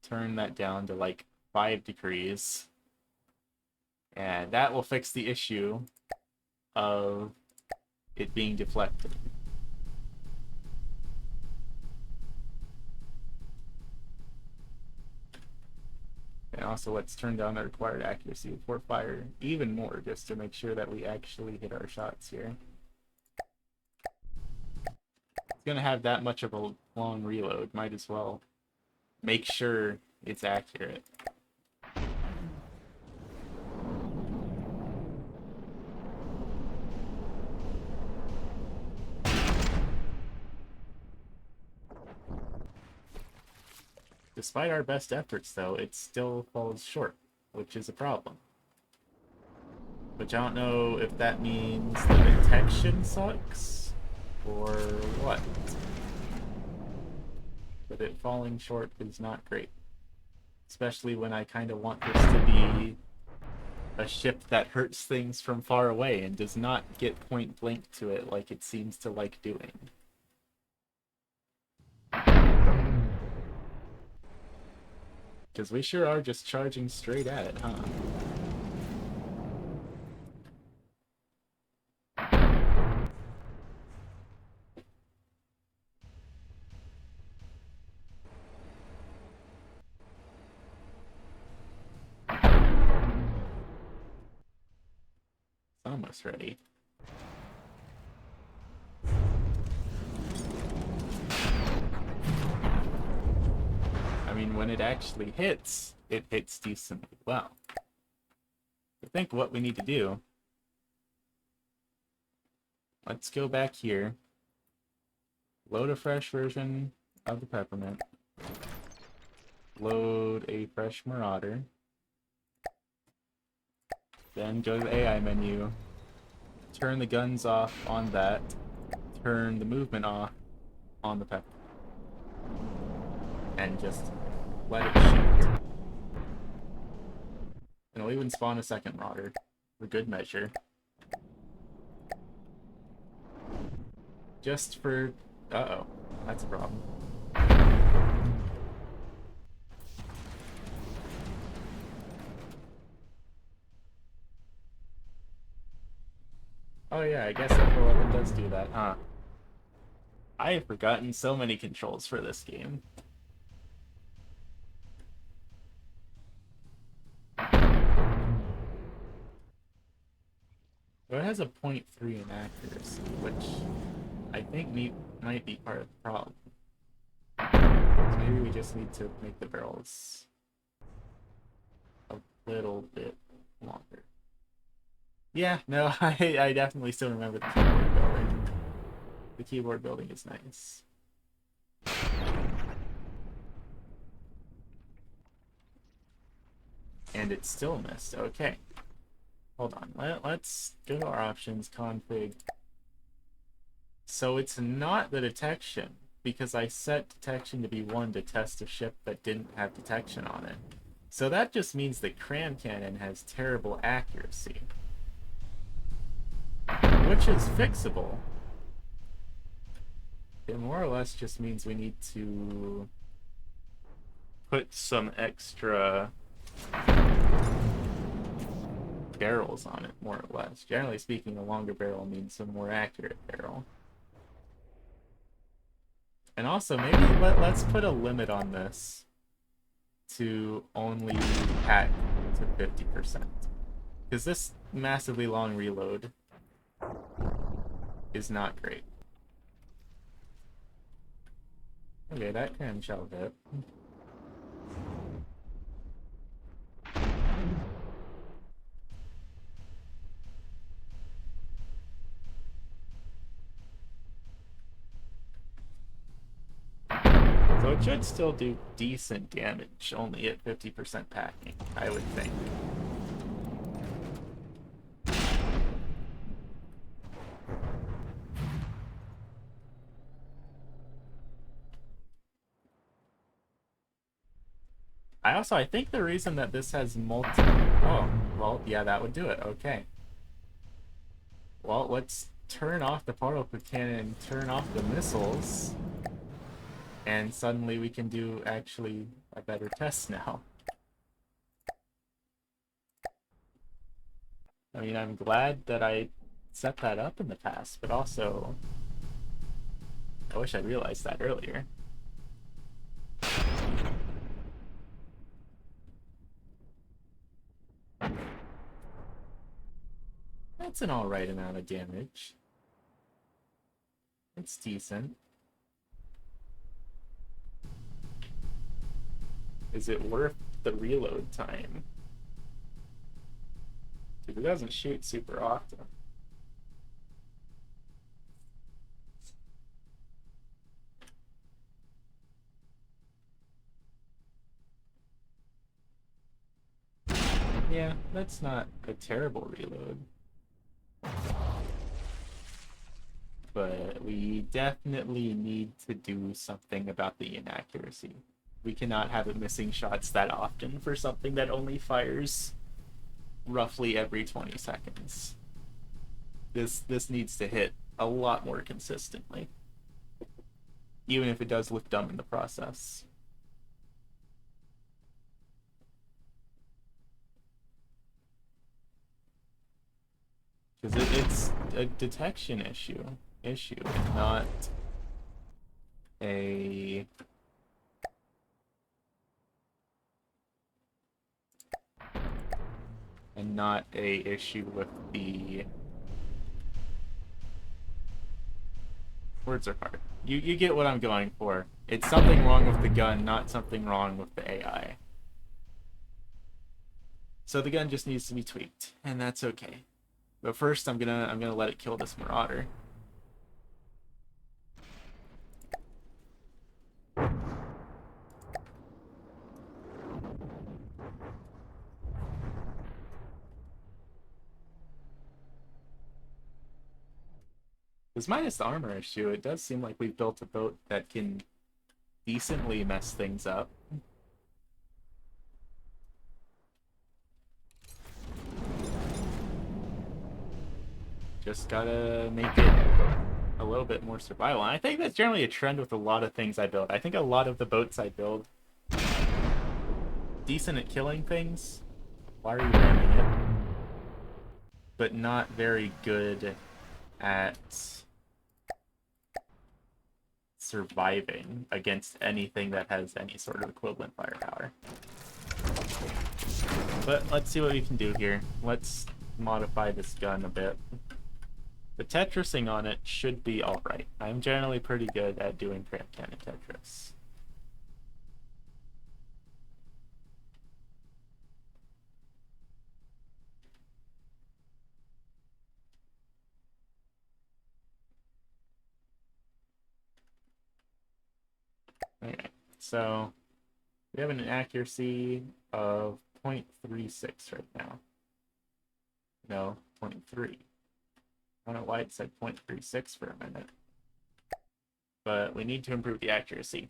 Turn that down to like 5 degrees. And that will fix the issue of it being deflected. And also let's turn down the required accuracy before fire even more, just to make sure that we actually hit our shots here. It's gonna have that much of a long reload, might as well make sure it's accurate. Despite our best efforts, though, it still falls short, which is a problem. Which I don't know if that means the detection sucks, or what. But it falling short is not great. Especially when I kind of want this to be a ship that hurts things from far away and does not get point blank to it like it seems to like doing. Because we sure are just charging straight at it, huh? It's almost ready. I mean, when it actually hits, it hits decently well. I think what we need to do, let's go back here, load a fresh version of the Peppermint, load a fresh Marauder, then go to the AI menu, turn the guns off on that, turn the movement off on the Peppermint, and just let it shoot. And we'll even spawn a second Marauder, for good measure. Just for... uh-oh, that's a problem. Oh yeah, I guess F11 does do that, huh? I have forgotten so many controls for this game. So it has a 0.3 in accuracy, which I think might be part of the problem. So maybe we just need to make the barrels a little bit longer. Yeah, no, I definitely still remember the keyboard building. The keyboard building is nice. And it's still missed. Okay. Hold on. Let's go to our options, config. So it's not the detection, because I set detection to be 1 to test a ship that didn't have detection on it. So that just means that Cram Cannon has terrible accuracy, which is fixable. It more or less just means we need to put some extra barrels on it, more or less. Generally speaking, a longer barrel means a more accurate barrel. And also, maybe let's put a limit on this to only hack to 50%. Because this massively long reload is not great. Okay, that clamshell hit. So it should still do decent damage, only at 50% packing, I would think. I think the reason that this has multi... Oh, well, yeah, that would do it. Okay. Well, let's turn off the particle cannon, turn off the missiles, and suddenly we can do actually a better test now. I mean, I'm glad that I set that up in the past, but also I wish I realized that earlier. That's an alright amount of damage. It's decent. Is it worth the reload time? Because it doesn't shoot super often. Yeah, that's not a terrible reload. But we definitely need to do something about the inaccuracy. We cannot have it missing shots that often for something that only fires roughly every 20 seconds. This needs to hit a lot more consistently, even if it does look dumb in the process. Because it's a detection issue, not a issue with the words are hard. You get what I'm going for. It's something wrong with the gun, not something wrong with the AI. So the gun just needs to be tweaked, and that's okay. But first, I'm gonna let it kill this Marauder. Because minus the armor issue, it does seem like we've built a boat that can decently mess things up. Just gotta make it a little bit more survival. And I think that's generally a trend with a lot of things I build. I think a lot of the boats I build, decent at killing things, why are you ramming it? But not very good at surviving against anything that has any sort of equivalent firepower. But let's see what we can do here. Let's modify this gun a bit. The Tetrising on it should be alright. I'm generally pretty good at doing cramp cannon Tetris. Okay, so we have an accuracy of 0.36 right now. No, zero point 0.3. I don't know why it said 0.36 for a minute. But we need to improve the accuracy.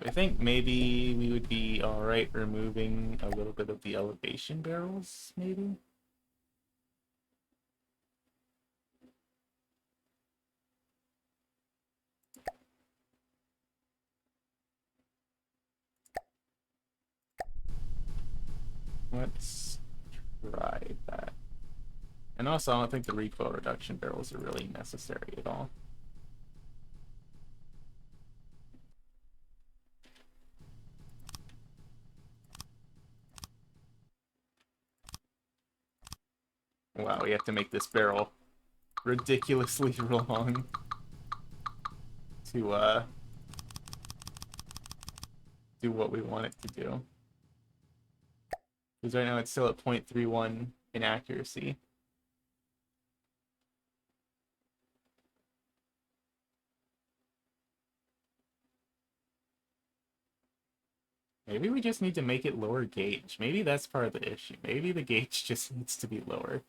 I think maybe we would be alright removing a little bit of the elevation barrels, maybe? Let's try that. And also, I don't think the recoil reduction barrels are really necessary at all. Wow, we have to make this barrel ridiculously long to do what we want it to do. Because right now it's still at 0.31 in accuracy. Maybe we just need to make it lower gauge. Maybe that's part of the issue. Maybe the gauge just needs to be lower.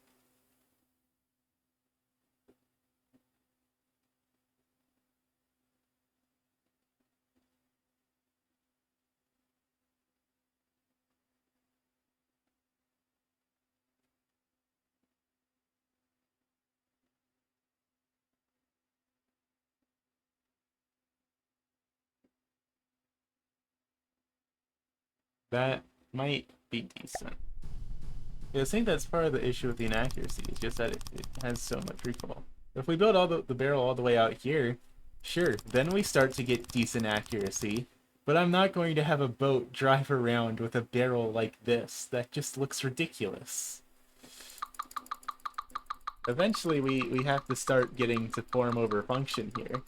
That might be decent. Yeah, I think that's part of the issue with the inaccuracy. It's just that it has so much recoil. If we build all the barrel all the way out here, sure, then we start to get decent accuracy. But I'm not going to have a boat drive around with a barrel like this. That just looks ridiculous. Eventually, we have to start getting to form over function here.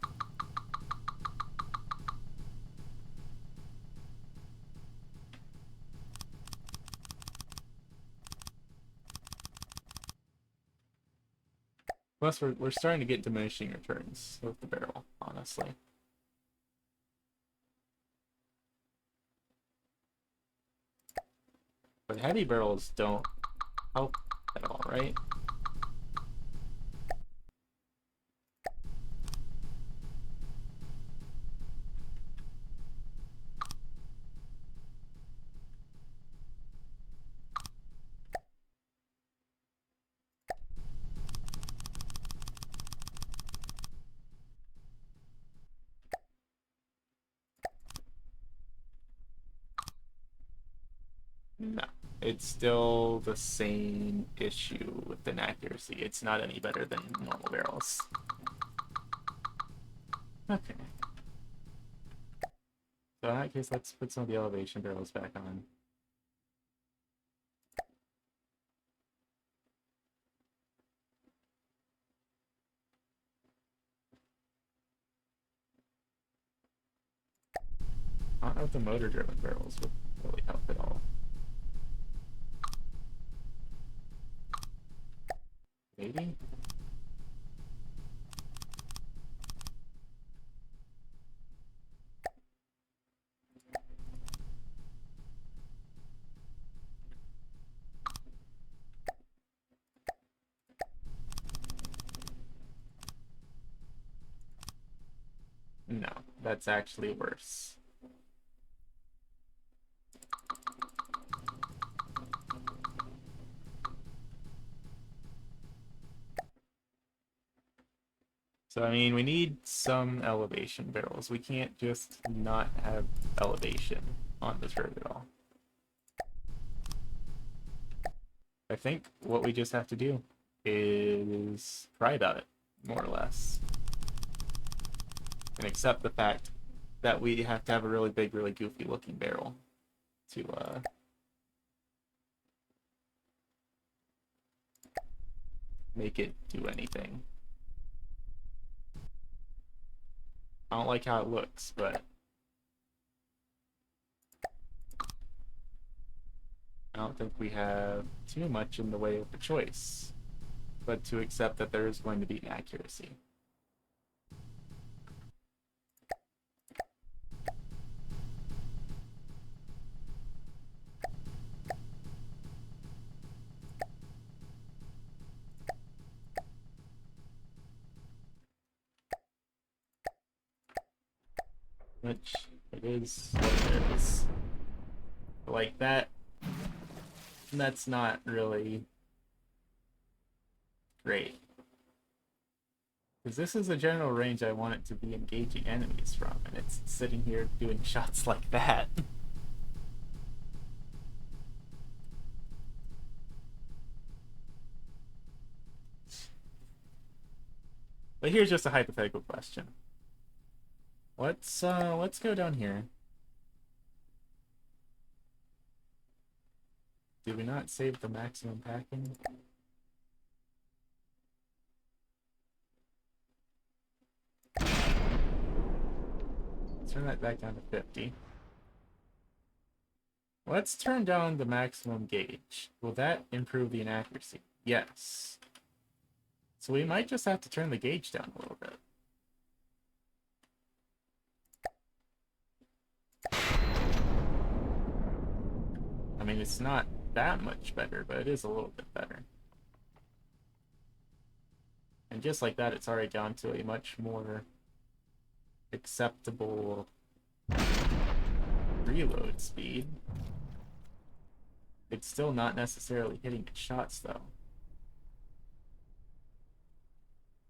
Plus, we're starting to get diminishing returns with the barrel, honestly. But heavy barrels don't help at all, right? No. It's still the same issue with inaccuracy. It's not any better than normal barrels. Okay. So in that case, let's put some of the elevation barrels back on. I don't know if the motor-driven barrels would really help at all. Maybe? No, that's actually worse. So, I mean, we need some elevation barrels. We can't just not have elevation on the turret at all. I think what we just have to do is cry about it, more or less. And accept the fact that we have to have a really big, really goofy looking barrel to make it do anything. I don't like how it looks, but I don't think we have too much in the way of a choice, but to accept that there is going to be inaccuracy. which it is what it is. Like that's not really great. Because this is the general range I want it to be engaging enemies from, and it's sitting here doing shots like that. But here's just a hypothetical question. Let's go down here. Did we not save the maximum packing? Let's turn that back down to 50. Let's turn down the maximum gauge. Will that improve the inaccuracy? Yes. So we might just have to turn the gauge down a little bit. I mean, it's not that much better, but it is a little bit better. And just like that, it's already down to a much more acceptable reload speed. It's still not necessarily hitting its shots, though.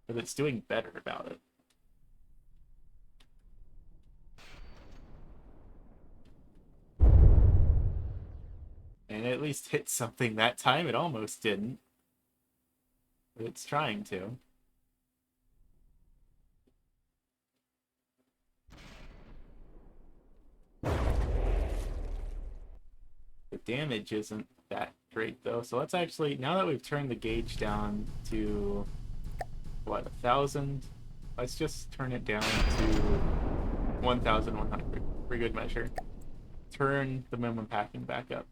But it's doing better about it. And it at least hit something that time. It almost didn't. But it's trying to. The damage isn't that great, though. So let's actually, now that we've turned the gauge down to, what, 1,000? Let's just turn it down to 1,100 for good measure. Turn the minimum packing back up.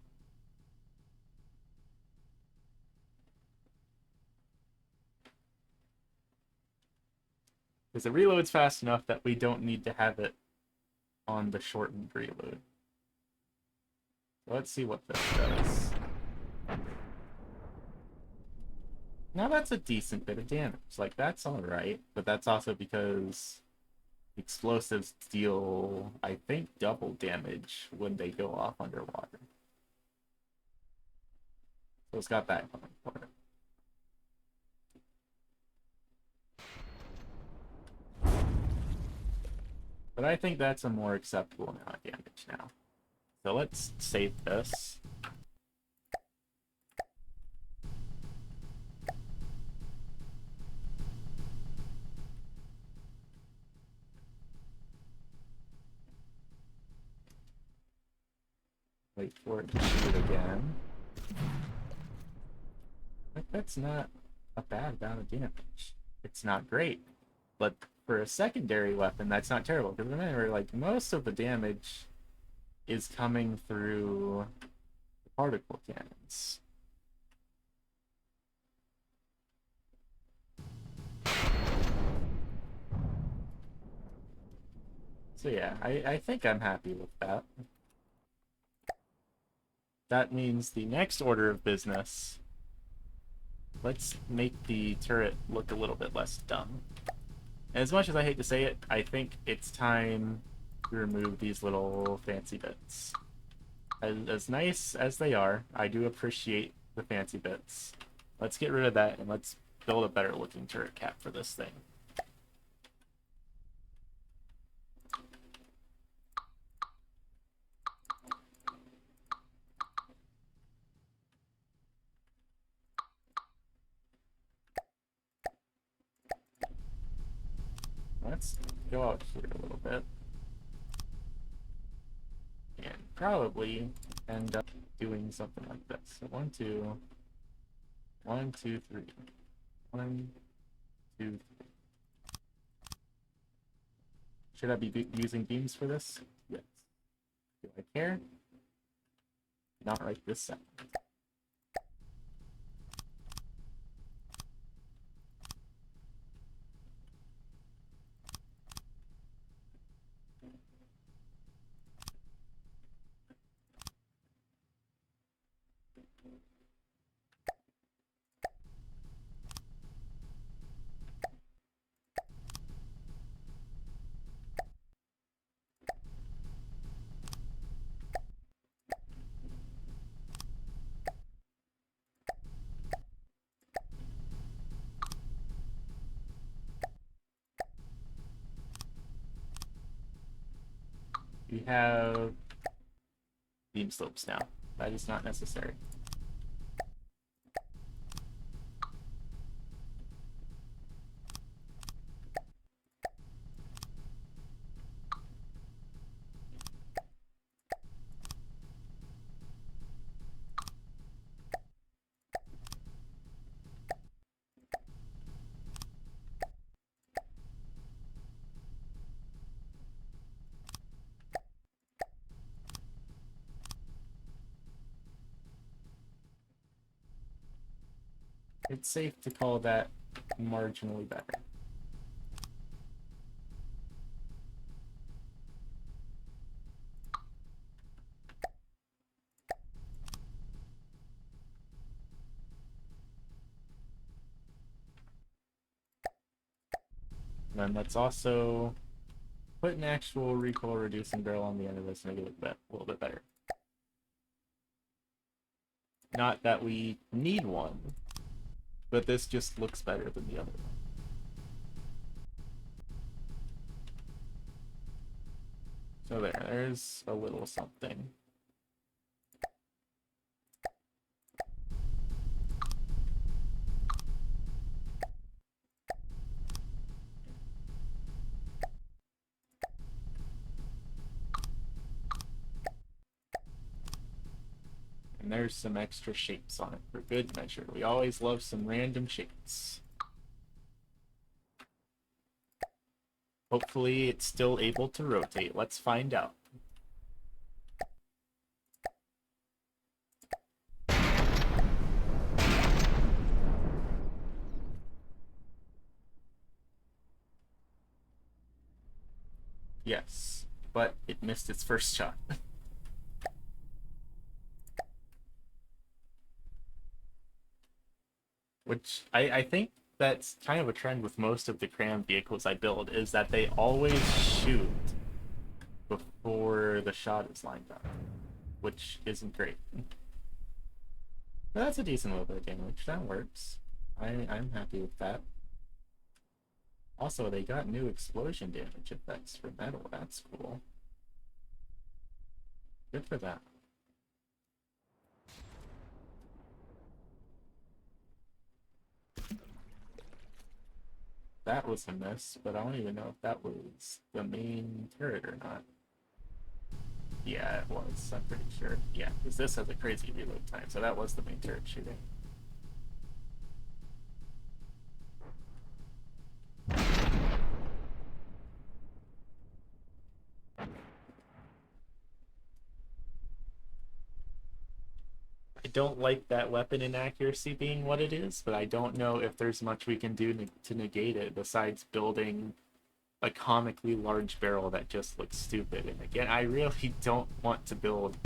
Because it reloads fast enough that we don't need to have it on the shortened reload. Let's see what this does. Now that's a decent bit of damage. Like, that's alright, but that's also because explosives deal, I think, double damage when they go off underwater. So it's got that going for it. But I think that's a more acceptable amount of damage now. So let's save this. Wait for it to shoot again. That's not a bad amount of damage. It's not great, but for a secondary weapon, that's not terrible. Because remember, like, most of the damage is coming through the particle cannons. So yeah, I think I'm happy with that. That means the next order of business, let's make the turret look a little bit less dumb. And as much as I hate to say it, I think it's time to remove these little fancy bits. As nice as they are, I do appreciate the fancy bits. Let's get rid of that and let's build a better looking turret cap for this thing. Let's go out here a little bit. And probably end up doing something like this. So 1, 2, 1, 2, 3. 1, 2, 3. Should I be using beams for this? Yes. Do I care? Not right this second. We have beam slopes now. That is not necessary. It's safe to call that marginally better. And then let's also put an actual recoil reducing barrel on the end of this to make it look a little bit better. Not that we need one, but this just looks better than the other one. So there's a little something. And there's some extra shapes on it for good measure. We always love some random shapes. Hopefully it's still able to rotate. Let's find out. Yes, but it missed its first shot. Which I think that's kind of a trend with most of the cram vehicles I build, is that they always shoot before the shot is lined up, which isn't great. But that's a decent little bit of damage. That works. I'm happy with that. Also, they got new explosion damage effects for metal. That's cool. Good for that. That was a miss, but I don't even know if that was the main turret or not. Yeah, it was. I'm pretty sure. Yeah, because this has a crazy reload time, so that was the main turret shooting. I don't like that weapon inaccuracy being what it is, but I don't know if there's much we can do to negate it besides building a comically large barrel that just looks stupid. And again, I really don't want to build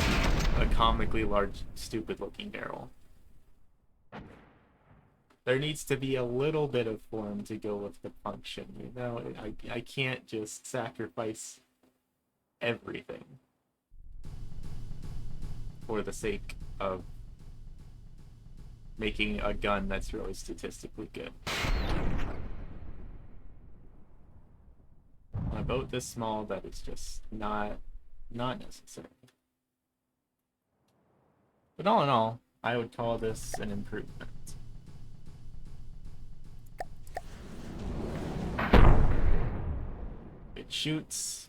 a comically large, stupid looking barrel. There needs to be a little bit of form to go with the function, you know? I can't just sacrifice everything for the sake of making a gun that's really statistically good. On a boat this small, that is just not necessary. But all in all, I would call this an improvement. It shoots.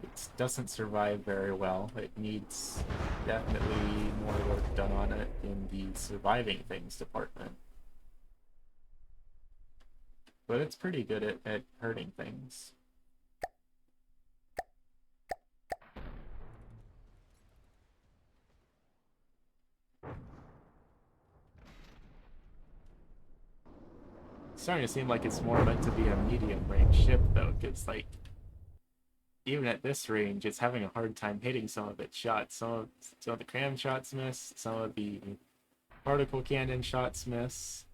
It doesn't survive very well. It needs definitely more work done on it in the surviving things department. But it's pretty good at hurting things. It's starting to seem like it's more meant to be a medium range ship though, because like even at this range, it's having a hard time hitting some of its shots. Some of the cram shots miss, some of the particle cannon shots miss.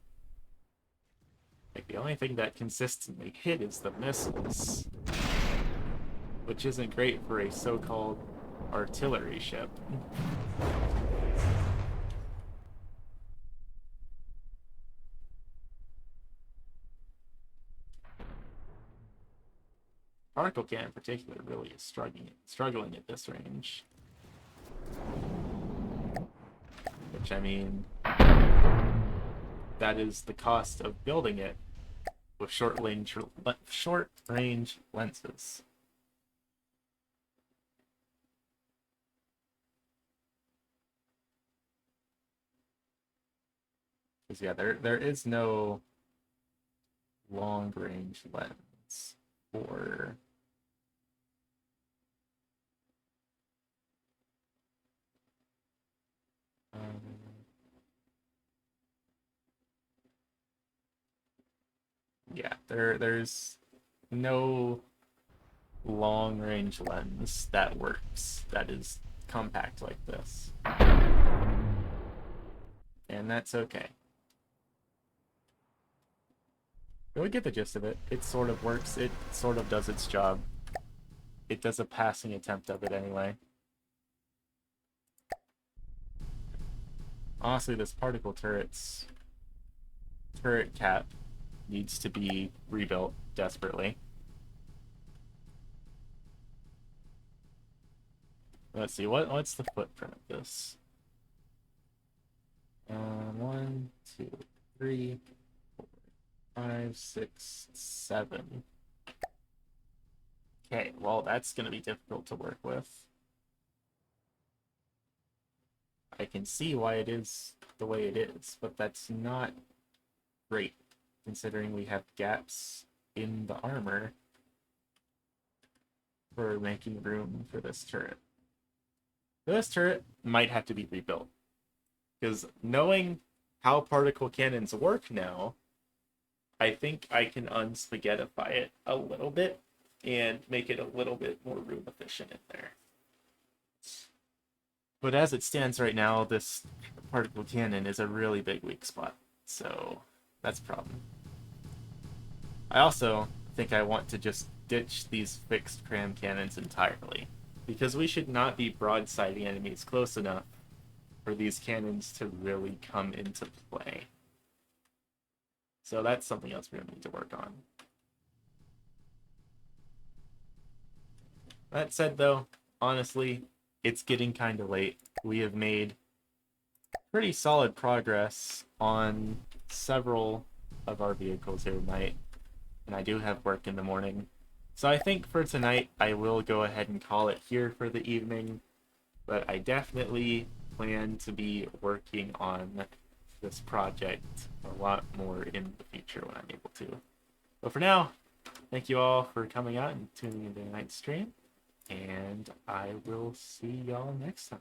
Like the only thing that consistently hit is the missiles, which isn't great for a so-called artillery ship. particle cannon in particular really is struggling at this range. Which, I mean, that is the cost of building it with short range lenses. Because yeah, there is no long range lens for yeah, there's no long range lens that works that is compact like this. And that's okay. But we get the gist of it. It sort of works. It sort of does its job. It does a passing attempt of it anyway. Honestly, this particle turret cap needs to be rebuilt desperately. Let's see, what's the footprint of this? 1, 2, 3, 4, 5, 6, 7. Okay, well, that's going to be difficult to work with. I can see why it is the way it is, but that's not great, considering we have gaps in the armor for making room for this turret. This turret might have to be rebuilt, because knowing how particle cannons work now, I think I can unspaghettify it a little bit and make it a little bit more room efficient in there. But as it stands right now, this particle cannon is a really big weak spot, so that's a problem. I also think I want to just ditch these fixed cram cannons entirely, because we should not be broadsiding enemies close enough for these cannons to really come into play. So that's something else we're going to need to work on. That said, though, honestly, it's getting kind of late. We have made pretty solid progress on several of our vehicles here tonight, and I do have work in the morning. So I think for tonight, I will go ahead and call it here for the evening, but I definitely plan to be working on this project a lot more in the future when I'm able to. But for now, thank you all for coming out and tuning into tonight's stream, and I will see y'all next time.